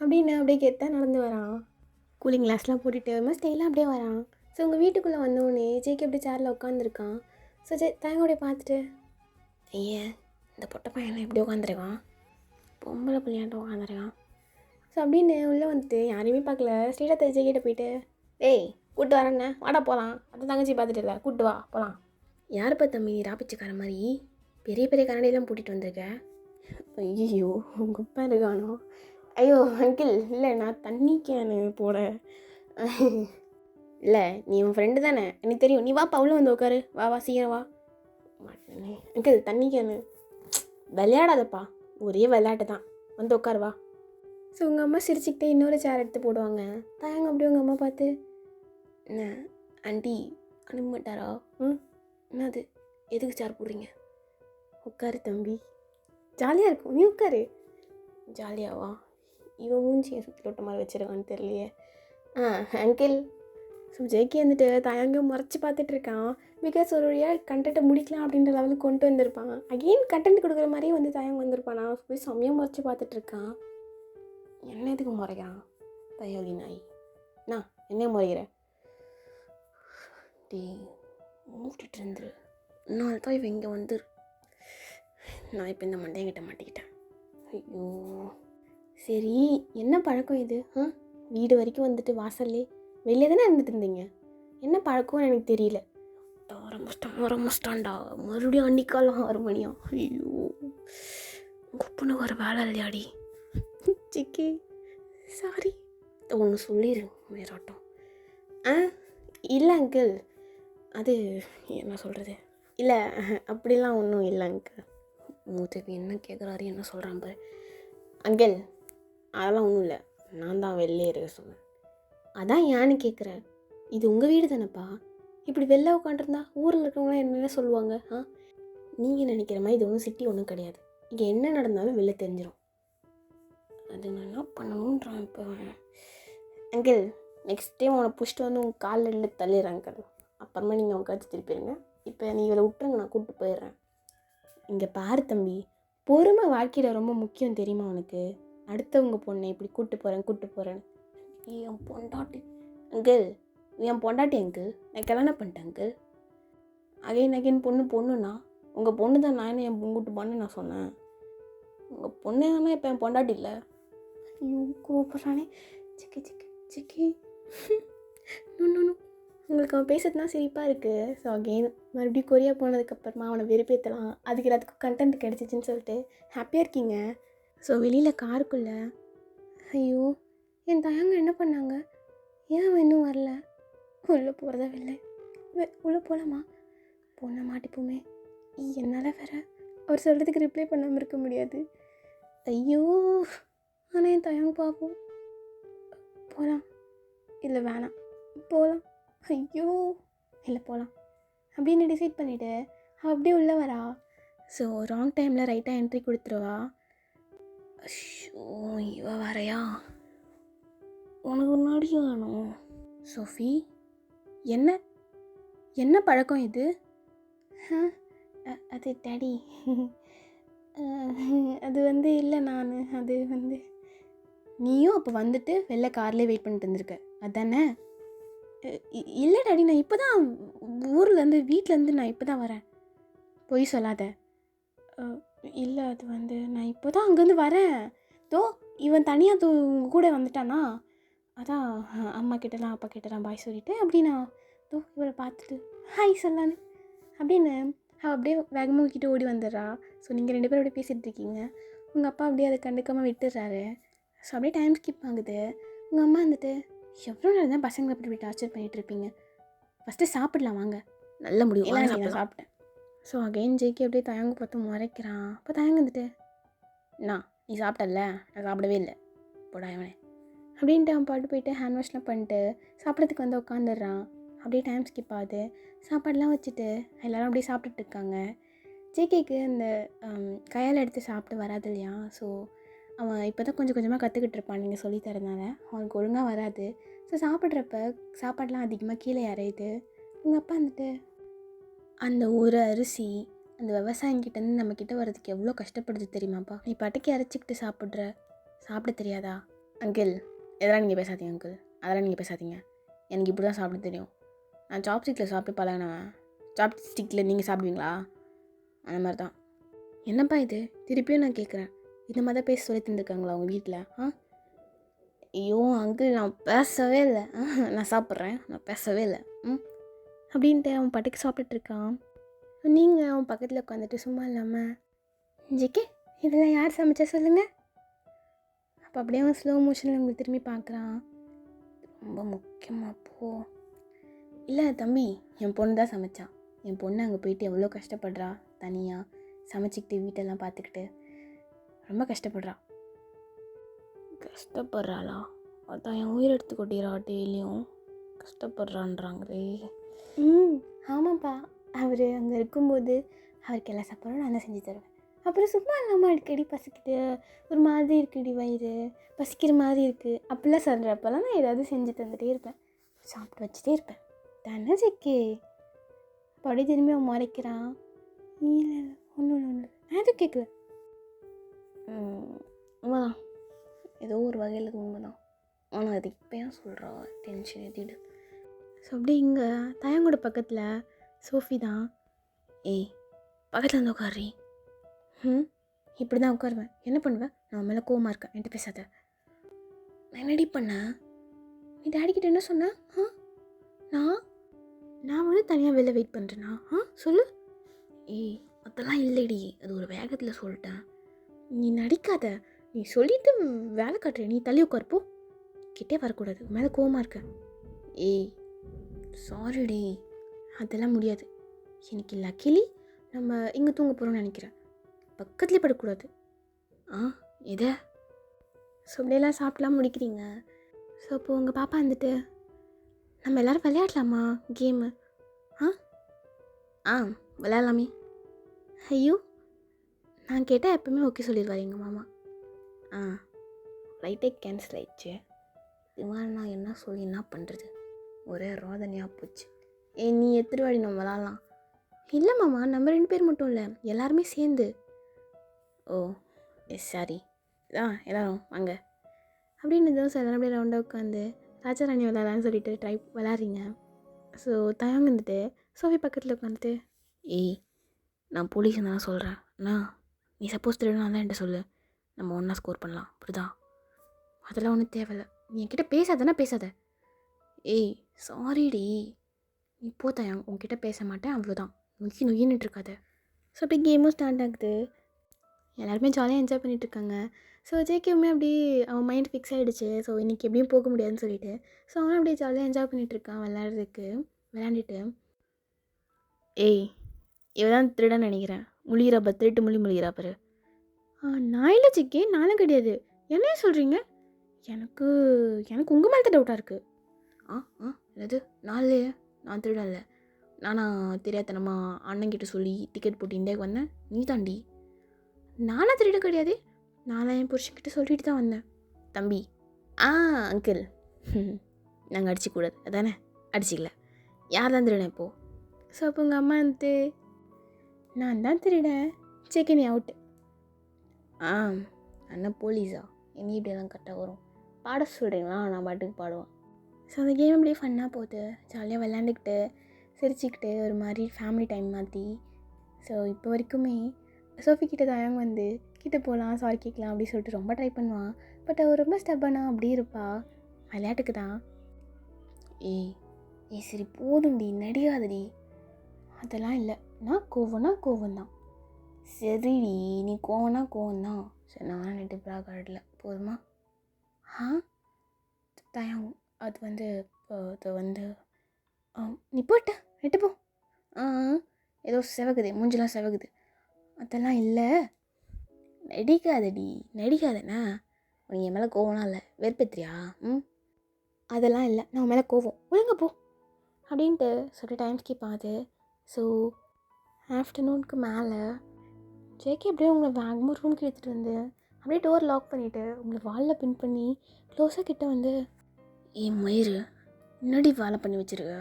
அப்படின்னு அப்படியே கேட்டா நடந்து வரான். கூலிங் கிளாஸ்லாம் போட்டுட்டு மாதிரி ஸ்டைலாக அப்படியே வரான். ஸோ உங்கள் வீட்டுக்குள்ளே வந்தோடனே ஜேகே அப்படியே சேரில் உட்காந்துருக்கான். ஸோ தயங்கோடைய பார்த்துட்டு, இந்த பொட்டை பையனை எப்படி உட்காந்துருக்கான், பொம்பளை பிள்ளையாண்ட உட்காந்துருக்கான். ஸோ அப்படின்னு உள்ளே வந்துட்டு யாரையுமே பார்க்கல, ஸ்ட்ரெயிட்டாக ஜேகிட்ட போயிட்டு, கூப்பிட்டு வரேண்ணே, வாடா போகலாம், அது தங்கச்சி பார்த்துட்டு இல்லை, கூப்பிட்டு வா போகலாம். யாருப்பா தம்பி ராப்பிச்சுக்கார மாதிரி பெரிய கரண்டியெல்லாம் பூட்டிகிட்டு வந்திருக்க? ஐயோ, உங்கள் அப்பா இருக்கானோ? ஐயோ அங்கிள், இல்லை நான் தண்ணி கேனு போட. இல்லை, நீ உன் ஃப்ரெண்டு தானே, எனக்கு தெரியும், நீ வாப்பா உள்ளே வந்து உட்காரு, வா சீக்கிரம் வா. மாட்டேனே அங்கிள், தண்ணி கேனு. விளையாடாதப்பா, ஒரே விளையாட்டு தான், வந்து உட்காரு வா. ஸோ உங்கள் அம்மா சிரிச்சுக்கிட்டே இன்னொரு சேர் எடுத்து போடுவாங்க. தாயங்க அப்படியே உங்கள் அம்மா பார்த்து, என்ன ஆண்டி அனுப்ப மாட்டாரா? என்னது, எதுக்கு சேர் போடுறீங்க? உட்காரு தம்பி, ஜாலியாக இருக்கும், நீ உட்காரு. ஜாலியாவா? இவன் மூஞ்சியை சுற்றி மாதிரி வச்சுருக்கான்னு தெரியலையே. அங்கிள். ஸோ ஜேகே வந்துட்டு தாயங்க முறைச்சி பார்த்துட்ருக்கான். பிகாஸ் ஒரு வழியாக கண்டென்ட்டை முடிக்கலாம் அப்படின்ற லெவலுக்கு கொண்டு வந்திருப்பான். அகெயின் கண்டென்ட் கொடுக்குற மாதிரியே வந்து தாயங்க வந்திருப்பானா. போய் செம்மையாக முறைச்சி பார்த்துட்ருக்கான். என்ன எதுக்கு முறைக்கிறான் தயோலி நாய்? நான் என்ன முறைகிறேன்? மூட்டிட்டு இருந்துரு, இன்னொரு தான் இவன் இங்கே வந்துரு. நான் இப்போ இந்த மண்டையங்கிட்ட மாட்டிக்கிட்டேன். ஐயோ, சரி, என்ன பழக்கம் இது? வீடு வரைக்கும் வந்துட்டு வாசல்லே வெளியே தானே இருந்துட்டு இருந்தீங்க. என்ன பழக்கம்னு எனக்கு தெரியல. ஆரம்பிச்சிட்டான்டா மறுபடியும் அன்னிக்காலம் 6 மணியா? ஐயோ, குப்புன்னு ஒரு வேலை இல்லையாடி. சிக்கி சாரி, ஒன்று சொல்லிடு வேறாட்டம். இல்லை அங்கிள், அது என்ன சொல்கிறது, இல்லை அப்படிலாம் ஒன்றும் இல்லை அங்கிள். மூத்தவி என்ன கேட்குறாரு, என்ன சொல்கிறான் பாரு. அங்கிள், அதெல்லாம் ஒன்றும் இல்லை, நான் தான் வெளிலே இருக்க சொன்னேன். அதான் ஏன்னு கேட்குறேன். இது உங்கள் வீடு தானேப்பா. இப்படி வெளில உட்காண்டிருந்தா ஊரில் இருக்கிறவங்களாம் என்னென்ன சொல்லுவாங்க? நீங்கள் நினைக்கிற மாதிரி இது ஒன்றும் சிட்டி ஒன்றும் கிடையாது. இங்கே என்ன நடந்தாலும் வெளில தெரிஞ்சிடும். அது நான் என்ன பண்ணணுன்றான் இப்போ. அங்கிள், நெக்ஸ்ட் டைம் அவனை பிடிச்சிட்டு வந்து உங்கள் காலில் இருந்து தள்ளிடுறேன் அங்கிள். அப்புறமா நீங்கள் அவங்க கட்சி திருப்பிடுங்க. இப்போ நீ இவளை விட்டுருங்க, நான் கூப்பிட்டு போயிடுறேன். இங்கே பாரு தம்பி, பொறுமை வாழ்க்கையில் ரொம்ப முக்கியம் தெரியுமா உனக்கு? அடுத்தவங்க பொண்ணை இப்படி கூப்பிட்டு போகிறேன்னு. என் பொண்டாட்டி அங்கிள், என் பொண்டாட்டி அங்கிள், நான் கல்யாணம் பண்ணிட்டேன் அங்கிள். அகைன் பொண்ணுன்னா உங்கள் பொண்ணு தான். நான் என் கூட்டு பண்ணு நான் சொன்னேன். உங்கள் பொண்ணு தானே இப்போ என் பொண்டாட்டி இல்லை. ஐயோ கோபுறானே. சிக்கி உங்களுக்கு அவன் பேசுறதுனா சிரிப்பாக இருக்குது. ஸோ அகெயின் மறுபடியும் கொரியா போனதுக்கப்புறமா அவனை வெறுப்பேற்றலாம், அதுக்கு எல்லாத்துக்கும் கண்டென்ட் கிடச்சிச்சின்னு சொல்லிட்டு ஹாப்பியாக இருக்கீங்க. ஸோ வெளியில் காருக்குள்ளே, ஐயோ என் தயங்க என்ன பண்ணாங்க, ஏன் அவன் இன்னும் வரல? உள்ளே போகிறதா இல்லை, உள்ளே போகலாமா? பொண்ணை மாட்டிப்போமே. என்னால் வேற அவர் சொல்கிறதுக்கு ரிப்ளை பண்ணாமல் இருக்க முடியாது. ஐயோ, ஆனால் என் தயங்க பார்ப்போம். போகலாம், இல்லை வேணாம், போகலாம், ஐயோ இல்லை போகலாம் அப்படின்னு டிசைட் பண்ணிவிட்டு அவள் அப்படியே உள்ளே வரா. ஸோ ராங் டைமில் ரைட்டாக என்ட்ரி கொடுத்துருவா. ஷோ, இவ வரையா உனக்கு முன்னாடி வேணும். சோஃபி, என்ன பழக்கம் இது? அது டேடி, அது இல்லை அது நீயும் அப்போ வந்துட்டு வெளில கார்லேயே வெயிட் பண்ணிட்டு இருந்திருக்க அதானே? இல்லை டாடி, நான் இப்போ தான் ஊர்லேருந்து வீட்டிலேருந்து நான் இப்போ தான் வரேன். பொய் சொல்லாத. இல்லை அது நான் இப்போ தான் அங்கேருந்து வரேன். இவன் தனியாக உங்கள் கூட வந்துட்டானா, அதான் அம்மா கிட்டலாம் அப்பா கிட்டலாம் பாய் சொல்லிவிட்டு அப்படின்னா இவரை பார்த்துட்டு ஹாய் சொல்லான்னு அப்படின்னு அவள் அப்படியே வேகமாக கிட்டே ஓடி வந்துடுறா. ஸோ நீங்கள் 2 பேரும் அப்படியே பேசிகிட்டு இருக்கீங்க. உங்கள் அப்பா அப்படியே அதை கண்டுக்காமல் விட்டுடுறாரு. ஸோ அப்படியே டைம் ஸ்கிப் ஆகுது. உங்கள் அம்மா எவ்வளோ நேரம் தான் பசங்களை அப்படி டார்ச்சர் பண்ணிகிட்டு இருப்பீங்க, ஃபஸ்ட்டு சாப்பிடலாம் வாங்க. நல்ல முடியும், இல்லை நான் சாப்பிட்டேன். ஸோ அகைன் ஜெய்கி அப்படியே தயங்க பார்த்து முறைக்கிறான். அப்போ தயங்க நீ சாப்பிட்டல, நான் சாப்பிடவே இல்லை, போடா இவனே அப்படின்ட்டு அவன் பாட்டு போயிட்டு ஹேண்ட் வாஷ்லாம் பண்ணிட்டு சாப்பிட்றதுக்கு உட்காந்துடுறான். அப்படியே டைம் ஸ்கிப் ஆகுது. சாப்பாடெலாம் வச்சுட்டு எல்லோரும் அப்படியே சாப்பிட்டுட்டு இருக்காங்க. ஜேகேக்கு அந்த கையால் எடுத்து சாப்பிட்டு வராது இல்லையா? ஸோ அவன் இப்போ தான் கொஞ்சம் கொஞ்சமாக கற்றுக்கிட்டு இருப்பான் நீங்கள் சொல்லி தரதுனால. அவனுக்கு ஒழுங்காக வராது. ஸோ சாப்பிட்றப்ப சாப்பாடெலாம் அதிகமாக கீழே இறையுது. உங்கள் அப்பா அந்த ஒரு அரிசி அந்த விவசாயிங்கிட்டேருந்து நம்மக்கிட்ட வர்றதுக்கு எவ்வளோ கஷ்டப்படுது தெரியுமாப்பா? நீ பாட்டுக்கு இறச்சிக்கிட்டு சாப்பிட தெரியாதா? அங்கிள், எதெல்லாம் நீங்கள் பேசாதீங்க அங்கிள், அதெல்லாம் நீங்கள் பேசாதீங்க. எனக்கு இப்படி தான் சாப்பிட தெரியும். நான் சாப்ஸ்டிக்கில் சாப்பிட்டு பழகினவன். சாப்ஸ்டிக்கில் நீங்கள் சாப்பிடுவீங்களா? அந்த மாதிரி தான். என்னப்பா இது திருப்பியும் நான் கேட்குறேன், இந்த மாதிரி தான் பேச சொல்லி தந்துருக்காங்களா உங்கள் வீட்டில்? ஐயோ அங்கிள், நான் பேசவே இல்லை. நான் சாப்பிட்றேன், நான் பேசவே இல்லை அப்படின்ட்டு அவன் பாட்டுக்கு சாப்பிட்டுட்ருக்கான். நீங்கள் அவன் பக்கத்தில் உட்காந்துட்டு சும்மா இல்லாமல், ஜிக்கே இதெல்லாம் யார் சமைச்சா சொல்லுங்கள்? அப்போ அப்படியே அவன் ஸ்லோ மோஷனில் உங்களுக்கு திரும்பி பார்க்குறான். ரொம்ப முக்கியமாக போ. இல்லை தம்பி, என் பொண்ணு தான் சமைச்சான். என் பொண்ணு அங்கே போயிட்டு எவ்வளோ கஷ்டப்படுறா, தனியாக சமைச்சிக்கிட்டு வீட்டெல்லாம் பார்த்துக்கிட்டு ரொம்ப கஷ்டப்படுறாளா? அதான் என் உயிர் எடுத்து கொட்டிடுறா, டெய்லியும் கஷ்டப்படுறான்றாங்களே. ஆமாப்பா, அவர் அங்கே இருக்கும்போது அவருக்கு எல்லா சாப்பாடும் நான் தான் செஞ்சு தருவேன். அப்புறம் சும்மா இல்லாமல் அடிக்கடி பசிக்கிட்டு ஒரு மாதிரி இருக்குடி, வயிறு பசிக்கிற மாதிரி இருக்குது அப்படிலாம் சொல்கிறப்பெல்லாம் நான் ஏதாவது செஞ்சு தந்துகிட்டே இருப்பேன், சாப்பிட்டு வச்சுட்டே இருப்பேன் தானே ஜெக்கே? படி திரும்பி அவன் மறைக்கிறான். இல்லை ஒன்றும் நான் எதுவும் கேட்கல. உண்மைதான், ஏதோ ஒரு வகையில் உண்மைதான். ஆனால் அது இப்போ ஏன் சொல்கிறா, டென்ஷன் ஏற்றிடு. ஸோ அப்படி இங்கே தயங்கோட பக்கத்தில் சோஃபி தான். ஏய் பக்கத்தில் வந்து உட்காரி. இப்படி தான் உட்காருவேன். என்ன பண்ணுவேன்? நான் மேலே கோவமாக இருக்கேன், என்கிட்ட பேசாத. நான் என்னடி பண்ணேன்? நீ டேடிக்கிட்ட என்ன சொன்ன? நான் நான் வந்து தனியாக வெளில வெயிட் பண்ணுறேன்னா? சொல்லு. ஏய், அதெல்லாம் இல்லைடி, அது ஒரு வேகத்தில் சொல்லிட்டேன். நீ நடிக்காத. நீ சொல்லிட்டு வேலை காட்டுற. நீ தள்ளி உட்காருப்போ. கிட்டே வரக்கூடாது, மேலே கோவமாக இருக்க. ஏய் சாரிடி, அதெல்லாம் முடியாது. எனக்கு லக்கிலி நம்ம இங்கே தூங்க போகிறோம்னு நினைக்கிறேன். பக்கத்துலேயே படக்கூடாது. எதை? ஸோ அப்படியெல்லாம் சாப்பிட்லாம் முடிக்கிறீங்க. ஸோ அப்போது உங்கள் பாப்பா வந்துட்டு நம்ம எல்லோரும் விளையாடலாமா கேமு? விளையாடலாமே. ஐயோ, நான் கேட்டால் எப்பவுமே ஓகே சொல்லிடுவார் எங்கள் மாமா. ரைட்டே கேன்சல் ஆயிடுச்சு. இது மாதிரி நான் என்ன சொல்லி என்ன பண்ணுறது? ஒரே ரோதனையாக போச்சு. நீ எத்திருவாடி நம்ம விளாட்லாம்? இல்லை மாமா, நம்ம 2 பேர் மட்டும் இல்லை, எல்லாருமே சேர்ந்து. ஓ சாரி. எல்லோரும் வாங்க அப்படின்னு ஸோ எல்லோரும் அப்படியே ரவுண்டாக உட்காந்து ராஜாராணி விளாட்லான்னு சொல்லிட்டு விளாட்றீங்க. ஸோ தயங்க வந்துட்டு சோஃபி பக்கத்தில் உட்காந்துட்டு, ஏய் நான் போலீஸ் தான் சொல்கிறேன். நீ சப்போஸ் திருடனா தான் என்கிட்ட சொல்லு, நம்ம ஒன்றா ஸ்கோர் பண்ணலாம், புரியுதா? அதெல்லாம் ஒன்றும் தேவையில்லை. நீ என்கிட்ட பேசாதனா பேசாத. ஏய் சாரிடி, நீ போ தயங், உன்கிட்ட பேச மாட்டேன், அவ்வளோதான். நொய்யின்னுட்டு இருக்காத. ஸோ அப்படி கேமும் ஸ்டார்ட் ஆகுது. எல்லாருமே ஜாலியாக என்ஜாய் பண்ணிகிட்ருக்காங்க. ஸோ ஜேகேவுமே அப்படி அவன் மைண்ட் ஃபிக்ஸ் ஆகிடுச்சு. ஸோ இன்றைக்கி எப்படியும் போக முடியாதுன்னு சொல்லிட்டு ஸோ அவன் அப்படியே ஜாலியாக என்ஜாய் பண்ணிகிட்ருக்கான் விளையாண்டுட்டு. ஏய் இவ தான் திருடன்னு நினைக்கிறேன். முழிகிறா திருட்டு முழிகிறா பாரு. நான் இல்லை ஜிக்கே, நானும் கிடையாது. என்னையே சொல்கிறீங்க? எனக்கு உங்கள் மேலே தான் டவுட்டாக இருக்குது. என்னது? நான் திருடல. நானா தெரியாதனமா அண்ணன்கிட்ட சொல்லி டிக்கெட் போட்டு இந்தியாவுக்கு வந்தேன். நீ தாண்டி. நானா திருட கிடையாது. நானும் என் புருஷன்கிட்ட சொல்லிட்டு தான் வந்தேன். தம்பி அங்கிள், நாங்கள் அடிச்சிக்கூடாது அதானே? அடிச்சிக்கல. யார் தான் திருடன் இப்போது? ஸோ அப்போ உங்கள் அம்மா வந்துட்டு, நான் தான் திருடேன், செக் நீ அவுட்டு. அண்ணன் போலீஸா? என்ன இப்படியெல்லாம் கரெக்டாக வரும்? பாட சொல்கிறீங்களா? நான் பாட்டுக்கு பாடுவேன். ஸோ அந்த கேம் அப்படியே ஃபன்னாக போகுது. ஜாலியாக விளாண்டுக்கிட்டு சிரிச்சுக்கிட்டு ஒரு மாதிரி ஃபேமிலி டைம் மாற்றி. ஸோ இப்போ வரைக்குமே சோஃபி கிட்ட தான் வந்து கிட்டே போகலாம், சாரி கேட்கலாம் அப்படி சொல்லிட்டு ரொம்ப ட்ரை பண்ணுவான். பட் அவள் ரொம்ப ஸ்டெப்பானா அப்படி இருப்பா, விளையாட்டுக்கு தான். ஏய் சரி போதும்டி, நடிகாதடி. அதெல்லாம் இல்லை, நான் கோவம்தான். சரிடி, நீ கோவம்தான். சரி நான் நெட்டு ப்ரா கார்டில் போதுமா? தயம் அது வந்து நீ போட்ட நெட்டு போ. ஏதோ செவகுது, மூஞ்செலாம் செவகுது. அதெல்லாம் இல்லை, நடிக்காதண்ணா. உனக்கு என் மேலே கோவம்லாம் இல்லை, வெறுப்பேத்திரியா? அதெல்லாம் இல்லை, நான் உன் மேலே கோவம், ஒழுங்க போ அப்படின்ட்டு சொல்லிட்டு டைம் ஸ்கிப் ஆகுது. ஸோ ஆஃப்டர்நூனுக்கு மேலே ஜேகே அப்படியே உங்களை வேகமாக ரூமுக்கு எடுத்துகிட்டு வந்து அப்படியே டோர் லாக் பண்ணிவிட்டு உங்களை வாலில் பின் பண்ணி க்ளோஸாக கிட்ட வந்து, மயிறு என்னடி வேலை பண்ணி வச்சுருக்க?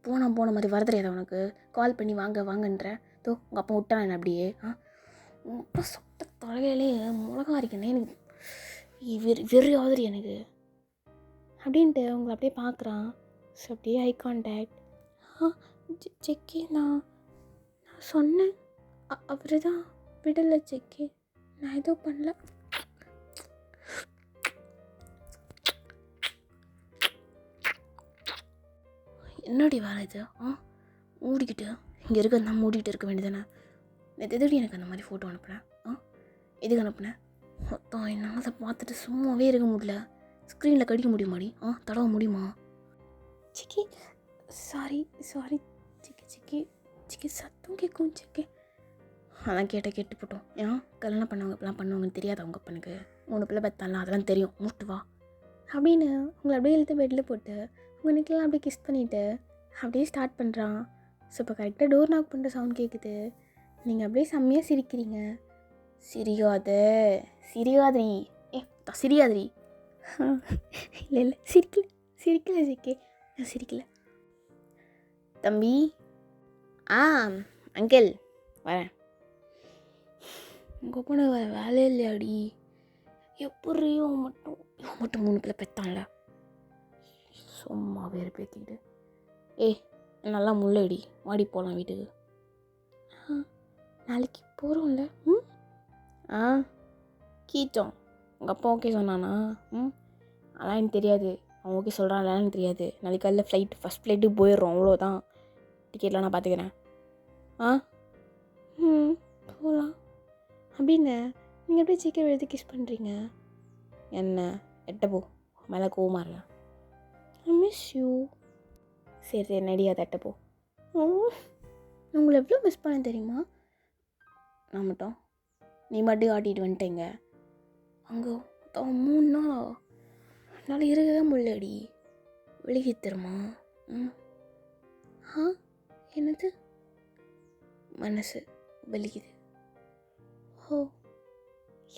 போன மாதிரி வர தெரியாத உனக்கு? கால் பண்ணி வாங்கன்ற உங்கள் அப்பா விட்டான் என்ன அப்படியே? உங்கள் அப்பா சொட்ட தொலையிலே மிளகா அரைக்கணே எனக்கு வெறியாதிரி எனக்கு அப்படின்ட்டு உங்களை அப்படியே பார்க்குறான். ஸோ அப்படியே ஐ கான்டாக்ட். செக்கே நான் சொன்னேன், அவர் தான் விடலை செக்கே, நான் எதுவும் பண்ணல. என்னடி வேலை இது? மூடிக்கிட்டு இங்கே இருக்கிறது நான் மூடிக்கிட்டு இருக்க வேண்டியதானே? எதுடி எனக்கு அந்த மாதிரி ஃபோட்டோ அனுப்புனேன்? எதுக்கு அனுப்புனேன்? மொத்தம் என்னால் அதை பார்த்துட்டு சும்மாவே இருக்க முடியல. ஸ்க்ரீனில் கடிக்க முடியுமாடி? தடவ முடியுமா? சிக்கி சாரி சிக்கி சத்தம் கேட்கும் சிக்கி. அதான் கேட்டு போட்டோம். கல்யாணம் பண்ணவங்க இப்பெல்லாம் பண்ணுவாங்கன்னு தெரியாது அவங்க அப்பனுக்கு. 3 பிள்ளை பெற்றாலாம் அதெல்லாம் தெரியும், மூட்டு வா அப்படின்னு உங்களை அப்படியே இழுத்து பெட்டில் போட்டு உங்கள் நெக்கெல்லாம் அப்படியே கிஸ் பண்ணிவிட்டு அப்படியே ஸ்டார்ட் பண்ணுறான். ஸோ இப்போ கரெக்டாக டோர் நாக் பண்ணுற சவுண்ட் கேட்குது. நீங்கள் அப்படியே செம்மையாக சிரிக்கிறீங்க. சிரியாதிரி சிரியாதிரி. இல்லை சிரிக்கல ஜிக்கே, நான் சிரிக்கல. தம்பி அங்கிள் வரேன். உங்கள் பொண்ணு வர வேலையே இல்லையாடி? எப்படி இவன் மட்டும் 3 பிள்ளை பெற்றான்ல, சும்மா வேறு பேத்திக்கிட்டு. நல்லா முள்ளடி, வாடி போகலாம் வீட்டுக்கு. நாளைக்கு போகிறோம்ல? ஆ கீச்சோம் உங்கள் அப்பா ஓகே சொன்னானா? அதெல்லாம் எனக்கு தெரியாது. அவன் ஓகே சொல்கிறான் எனக்கு தெரியாது. நாளைக்கு காலையில் ஃபஸ்ட் ஃப்ளைட்டுக்கு போயிடுறோம், அவ்வளோதான். டிக்கெட்லாம் நான் பார்த்துக்கிறேன். போகலாம் அப்படின்னு நீங்கள் எப்படி சீக்கிரம் எழுதி கிஸ் பண்ணுறீங்க? என்ன எட்ட போ, மேலே கோவமாக இருக்கேன். I miss you. சரி நடிகாத எட்ட போ. உங்களை எவ்வளோ மிஸ் பண்ண தெரியுமா? நான் மட்டும் நீ மட்டும் ஆட்டிகிட்டு வந்துட்டேங்க அங்கே 3 நாளா என்னால் இருக்கவே முடியலடி. விலகி தருமா? என்னது மனசு வலிக்குது? ஓ,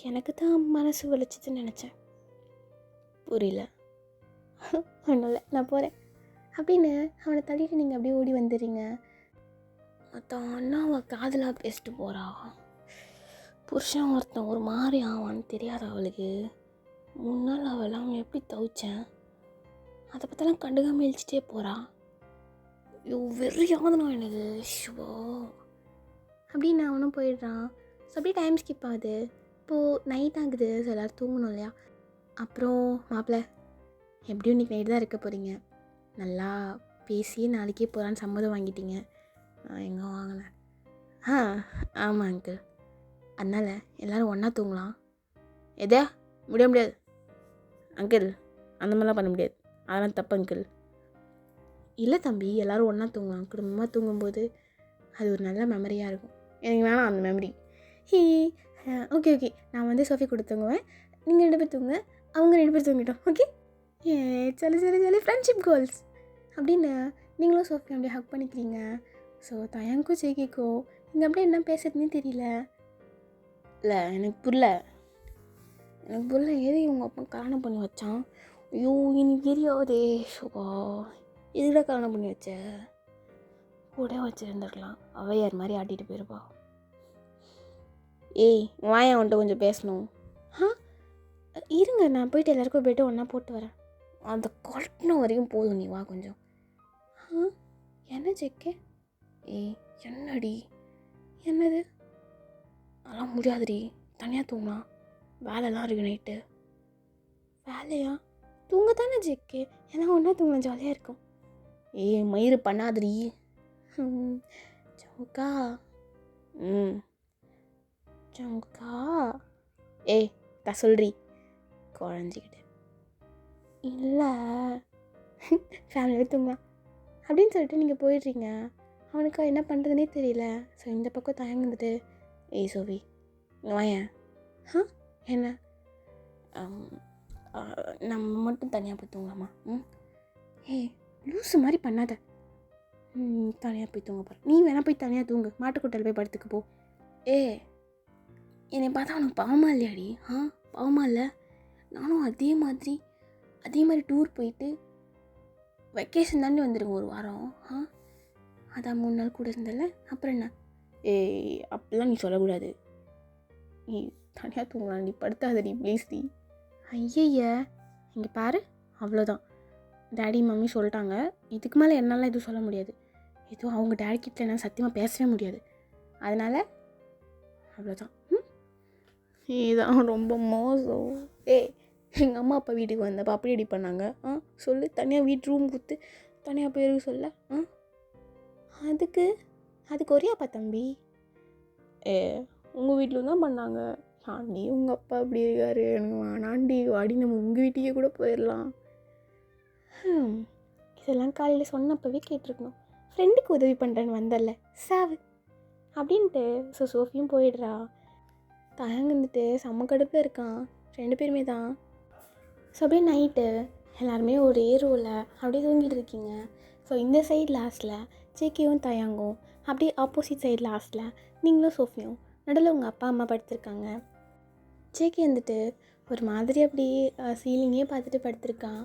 எனக்கு தான் மனசு வலிச்சதுன்னு நினச்சேன். புரியல. ஒன்றும் இல்லை, நான் போகிறேன் அப்படின்னு அவனை தள்ளிட்டு நீங்கள் அப்படியே ஓடி வந்துடுறீங்க. மொத்தம் அண்ணா அவள் காதலாக பேசிட்டு போகிறா. புருஷன் ஒருத்தன் ஒரு மாதிரி ஆவான்னு தெரியாது அவளுக்கு. 3 நாள் அவள் அவன் எப்படி தவிச்சேன் அதை பற்றிலாம் கண்டுக்காமல் இழிச்சிட்டே போகிறா. ஐயோ வெறியாதனா எனக்கு. ஷோ அப்படின்னு அவனும் போயிடுறான். ஸோ அப்படியே டைம் ஸ்கிப் ஆகுது. இப்போது நைட் ஆகுது. ஸோ எல்லோரும் தூங்கணும் இல்லையா? அப்புறம் மாப்பிள்ளை எப்படியும் இன்றைக்கி நைட்டு தான் இருக்க போகிறீங்க. நல்லா பேசி நாளைக்கே போகலான்னு சம்மதம் வாங்கிட்டீங்க. எங்கே வாங்கினேன்? ஆமாம் அங்கிள். அதனால் எல்லோரும் ஒன்றா தூங்கலாம். எதா முடியாது அங்கிள், அந்த மாதிரிலாம் பண்ண முடியாது. அதெல்லாம் தப்பு அங்கிள். இல்லை தம்பி, எல்லோரும் ஒன்றா தூங்கலாம். குடும்பமாக தூங்கும்போது அது ஒரு நல்ல மெமரியாக இருக்கும். எனக்கு வேணாம் அந்த மெமரி. ஓகே நான் சோஃபி கூட தூங்குவேன். நீங்கள் 2 பேர் தூங்க, அவங்க 2 பேர் தூங்கிட்டோம். ஓகே சரி ஃப்ரெண்ட்ஷிப் கோல்ஸ் அப்படின்னு நீங்களும் சோஃபி அப்படியே ஹக் பண்ணிக்கிறீங்க. ஸோ தயங்கும் ஜெய்கிக்கோ இங்கே அப்படியே என்ன பேசுறதுனே தெரியல. இல்லை எனக்கு புரியல எது உங்கள் அப்பா கல்யாணம் பண்ணி வச்சான். ஐயோ எனக்கு தெரியாதே. ஷோபா இதுக்கிட்ட கல்யாணம் பண்ணி வச்ச கூட வச்சுருந்துருக்கலாம். அவையார் மாதிரி ஆட்டிகிட்டு போயிருப்பா. ஏய் வாயா அவன்கிட்ட கொஞ்சம் பேசணும். இருங்க நான் போயிட்டு எல்லாருக்கும் போய்ட்டு ஒன்றா போட்டு வரேன். அந்த கொல்ட்டின வரைக்கும் போதும், நீ வா கொஞ்சம். என்ன ஜெக்கே? ஏய் என்னடி? என்னது? அதெல்லாம் முடியாதுடி, தனியாக தூங்கலாம். வேலைலாம் இருக்குது நைட்டு. வேலையா? தூங்க தானே ஜெக்கே, எல்லாம் ஒன்றா தூங்கலாம், ஜாலியாக இருக்கும். ஏய் மயிறு பண்ணாதடி. சவுக்கா சவுக்கா. ஏய் சொல்றி குழஞ்சிக்கிட்டு. இல்லை ஃபேமிலியே தூங்கலாம் அப்படின்னு சொல்லிட்டு நீங்கள் போயிடுறீங்க. அவனுக்கு என்ன பண்ணுறதுனே தெரியல. ஸோ இந்த பக்கம் தயங்குந்துட்டு, ஏய் சோவி வாயேன். என்ன நம்ம மட்டும் தனியாக போய் தூங்கலாமா? ஏய் லூஸு மாதிரி பண்ணாத. தனியாக போய் தூங்க போகிறேன். நீ வேணா போய் தனியாக தூங்கு, மாட்டுக்கொட்டையில் போய் படுத்துக்கு போ. என்னை பார்த்தா அவனுக்கு பாவமாக இல்லையாடி? பாவமாக இல்லை? நானும் அதே மாதிரி டூர் போயிட்டு வெக்கேஷன் தாண்டி வந்துடுங்க ஒரு வாரம். அதான் 3 நாள் கூட இருந்தல, அப்புறம் என்ன? ஏய் அப்படிலாம் நீ சொல்லக்கூடாது. நீ தனியாக தூங்கலாம், நீ படுத்தாதடி ப்ளீஸ்டி. ஐய இங்கே பாரு, அவ்வளோதான். டேடி மம்மி சொல்லிட்டாங்க, இதுக்கு மேலே என்னால் எதுவும் சொல்ல முடியாது. எதுவும் அவங்க டேடி கிட்ட என்னால் சத்தியமாக பேசவே முடியாது. அதனால் அவ்வளோதான். இதுதான் ரொம்ப மோசம். எங்கள் அம்மா அப்பா வீட்டுக்கு வந்தப்போ அப்படி ரெடி பண்ணாங்க. சொல்லு, தனியாக வீட்டு ரூம் கொடுத்து தனியாக போயிருக்கு சொல்ல. அதுக்கு ஒரேப்பா தம்பி. உங்கள் வீட்டில் தான் பண்ணாங்க. ஆண்டி உங்கள் அப்பா அப்படி இருக்காரு, எனக்கு வேணாண்டி, வாடி நம்ம உங்கள் வீட்டுக்கே கூட போயிடலாம். இதெல்லாம் காலையில் சொன்னப்பவே கேட்டிருக்கணும். ஃப்ரெண்டுக்கு உதவி பண்ணுறேன்னு வந்தல சாவு அப்படின்ட்டு. ஸோ சோஃபியும் போயிடுறா. தயங்குந்துட்டு செம்ம கடுப்பில் இருக்கான். 2 பேருமே தான். ஸோ அப்படியே நைட்டு எல்லாருமே ஒரே ரோவில் அப்படியே தூங்கிட்டு இருக்கீங்க. ஸோ இந்த சைடு லாஸ்ட்டில் ஜேகேவும் தயங்கும், அப்படியே ஆப்போசிட் சைடு லாஸ்ட்டில் நீங்களும் சோஃபியும், நடுவில் உங்கள் அப்பா அம்மா படுத்திருக்காங்க. ஜேகே வந்துட்டு ஒரு மாதிரி அப்படியே சீலிங்கே பார்த்துட்டு படுத்திருக்கான்.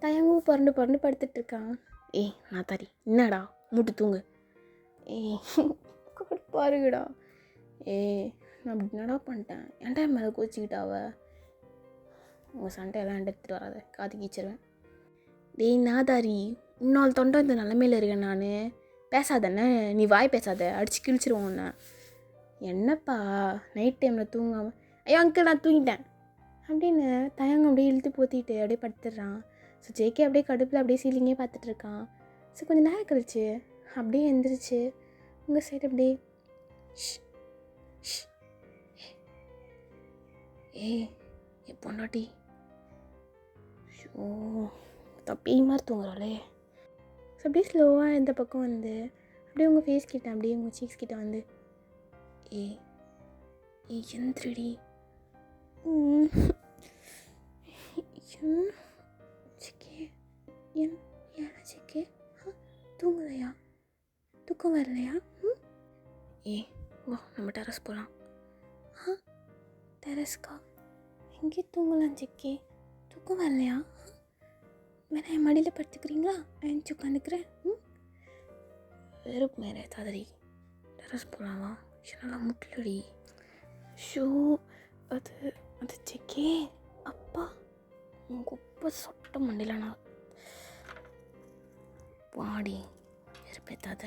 தயங்கும் புரண்டு படுத்துட்ருக்கான். நான் தாரி என்னடா மூட்டு தூங்கு. பாருங்கடா. நான் அப்படி என்னடா பண்ணிட்டேன், ஏன்டா மேலே கோச்சிக்கிட்டாவ? உங்கள் சண்டையெல்லாம் எடுத்துகிட்டு வராத, காது கீச்சிருவேன். நாதாரி, இன்னொரு தொண்டை இந்த நிலமையில் இருக்கேன் நான். பேசாதண்ணே, நீ வாய் பேசாத, அடித்து கிழிச்சிருவோம் உன்னை. என்னப்பா நைட் டைமில் தூங்காமல் ஐயோ அங்கிள் நான் தூங்கிட்டேன் அப்படின்னு தயங்க அப்படியே இழுத்து போத்திட்டு அப்படியே படுத்துடுறான். ஸோ ஜேகே அப்படியே கடுப்பில் அப்படியே சீலிங்கே பார்த்துட்ருக்கான். ஸோ கொஞ்சம் நேரம் கழிச்சு அப்படியே எந்திரிச்சு உங்கள் சைடு அப்படியே ஏய் என் பொண்டாட்டி ஷோ தப்பி மாதிரி தூங்குறாளே. ஸோ அப்படியே ஸ்லோவாக இந்த பக்கம் வந்து அப்படியே உங்கள் ஃபேஸ் கிட்ட அப்படியே உங்கள் சீக்ஸ் கிட்ட வந்து ஏய் எந்திரடி சிக்கே சிக்கே தூங்கலையா? தூக்கம் வரலையா? வா நம்ம டெரஸ் போகலாம். டெரஸ்க்கா? எங்கே தூங்கலாம் சிக்கே? தூக்கம் வரலையா? வேணா என் மடியில் படுத்துக்கிறீங்களா? எழுந்துச்சு உட்காந்துக்கிறேன். வெறுப்பு மேலே தாதடி டெரஸ் போகலாமா? என்னால் முட்டலடி. ஷூ அது சிக்கே அப்பா உங்கள் குப்பை சொட்ட மண்டியில் நான் வாடி வெறுப்பேத்தாத.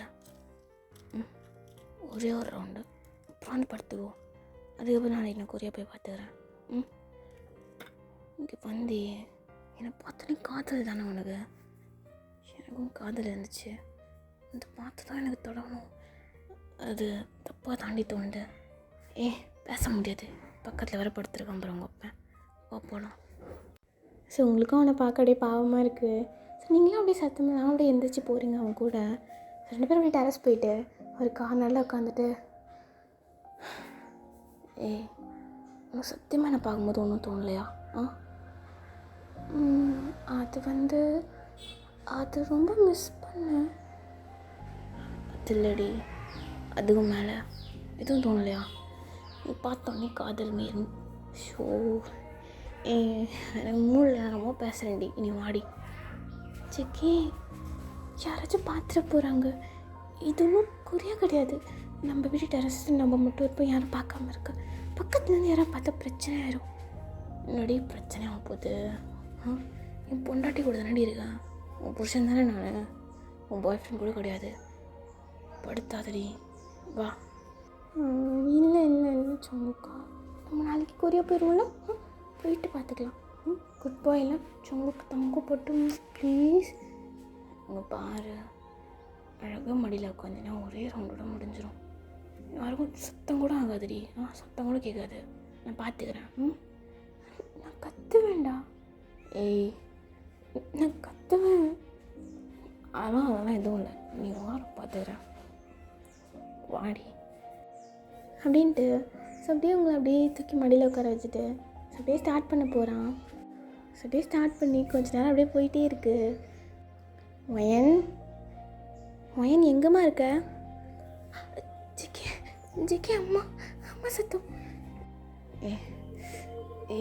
ஒரே ஒரு ரவுண்டு அப்புறம் வந்து படுத்துக்கோ. அதுக்கப்புறம் நான் என்ன கொரியா போய் பார்த்துக்கிறேன். இங்கே வந்து என்னை பார்த்தோன்னே காதல் தானே உனக்கு? எனக்கும் காதல் இருந்துச்சு. அந்த பார்த்து தான் எனக்கு தொடங்கணும். அது தப்பாக தாண்டி தோணுது. பேச முடியாது. பக்கத்தில் வர படுத்துருக்கான் அப்புறம் உங்கள் அப்பா போகலாம். ஸோ உங்களுக்கும் அவனை பார்க்க அப்படியே பாவமாக இருக்குது. ஸோ நீங்களும் அப்படியே சத்தமாக நான் அப்படியே எந்திரிச்சு போகிறீங்க அவன் கூட. 2 பேரும் அப்படியே டெரஸ் போயிட்டு ஒரு கார்னரில் உட்காந்துட்டு உனக்கு சத்தியமாக என்னை பார்க்கும்போது ஒன்றும் தோணலையா? அது ரொம்ப மிஸ் பண்ணேன். அது இல்லடி, அதுவும் மேலே எதுவும் தோணலையா? நீ பார்த்தோன்னே காதல் மீறி ஷோ எனக்கு 3 நேரமோ பேசுகிறேன்டி. நீ வாடி. சிக்கி யாராச்சும் பார்த்துட போகிறாங்க. இது ஒன்றும் குறையா கிடையாது. நம்ம வீட்டு டெரஸ் நம்ம மட்டும் இருப்போம், யாரும் பார்க்காம இருக்க. பக்கத்துலேருந்து யாராவது பார்த்தா பிரச்சனை ஆயிரும். என்னடி பிரச்சனை ஆக போகுது? என் பொண்டாட்டி கூட தானடி இருக்கேன். உன் புருஷன் தானே நான், உன் பாய் ஃப்ரெண்ட் கூட கிடையாது. படுத்தாதடி வா. இல்லை சொங்குக்கா, நம்ம நாளைக்கு கொரியா போயிடுவோம்ல, போயிட்டு பார்த்துக்கலாம். குட் பாய் இல்லை சொங்குக்கு தங்க போட்டு ப்ளீஸ். உங்க பாரு அழகாக மடியில் உட்காந்தினா ஒரே ரவுண்டோட முடிஞ்சிடும். யாருக்கும் சத்தம் கூட ஆகாதுடி. சத்தம் கூட கேட்காது. நான் பார்த்துக்கிறேன். நான் கற்றுவேன்டா. நான் கற்றுவேன். அதெல்லாம் எதுவும் இல்லை. நீ வாரம் பார்த்துக்கிறேன் வாடி அப்படின்ட்டு. ஸோ அப்படியே உங்களை அப்படியே தூக்கி மடியில் உட்கார வச்சுட்டு ஸோ அப்படியே ஸ்டார்ட் பண்ண போகிறான். ஸோ அப்படியே ஸ்டார்ட் பண்ணி கொஞ்ச நேரம் அப்படியே போயிட்டே இருக்குது. மயன் எங்கேம்மா இருக்க? ஜிக்கே அம்மா சத்தம்.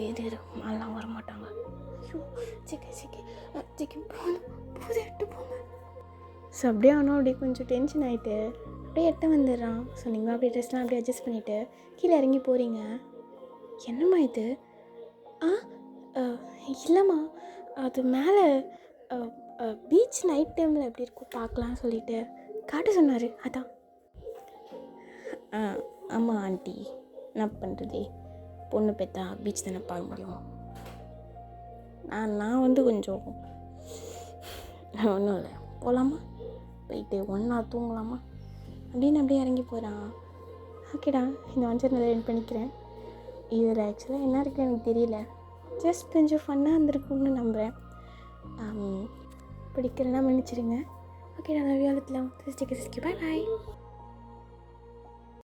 இது மாலாம் வரமாட்டாங்க. ஐயோ ஜிக்கே போது எட்டு போங்க. ஸோ அப்படியே ஆனால் அப்படியே கொஞ்சம் டென்ஷன் ஆகிட்டு அப்படியே எட்ட வந்துடுறான். ஸோ நீங்கள் அப்படியே ட்ரெஸ்லாம் அப்படியே அட்ஜஸ்ட் பண்ணிவிட்டு கீழே இறங்கி போகிறீங்க. என்னம்மா இது? இல்லைம்மா அது மேலே பீச் நைட் டைமில் எப்படி இருக்கும் பார்க்கலான்னு சொல்லிட்டு காட்ட சொன்னார். அதான். ஆமாம் ஆண்டி, என்ன பண்ணுறது, பொண்ணு பெற்றா பீச் தானே பார்க்க முடியும். நான் வந்து கொஞ்சம் ஒன்றும் இல்லை, போகலாமா, போயிட்டு ஒன்றா தூங்கலாமா அப்படின்னு அப்படியே இறங்கி போகிறான். ஓகேடா, இந்த வந்து நல்லா ரெடி பண்ணிக்கிறேன். இதில் ஆக்சுவலாக என்ன இருக்குன்னு எனக்கு தெரியல, ஜஸ்ட் கொஞ்சம் ஃபன்னாக இருந்திருக்கும்னு நம்புகிறேன். பிடிக்கிறேன்னா மன்னிச்சிடுங்க. ஓகேடா, love you all. Bye bye.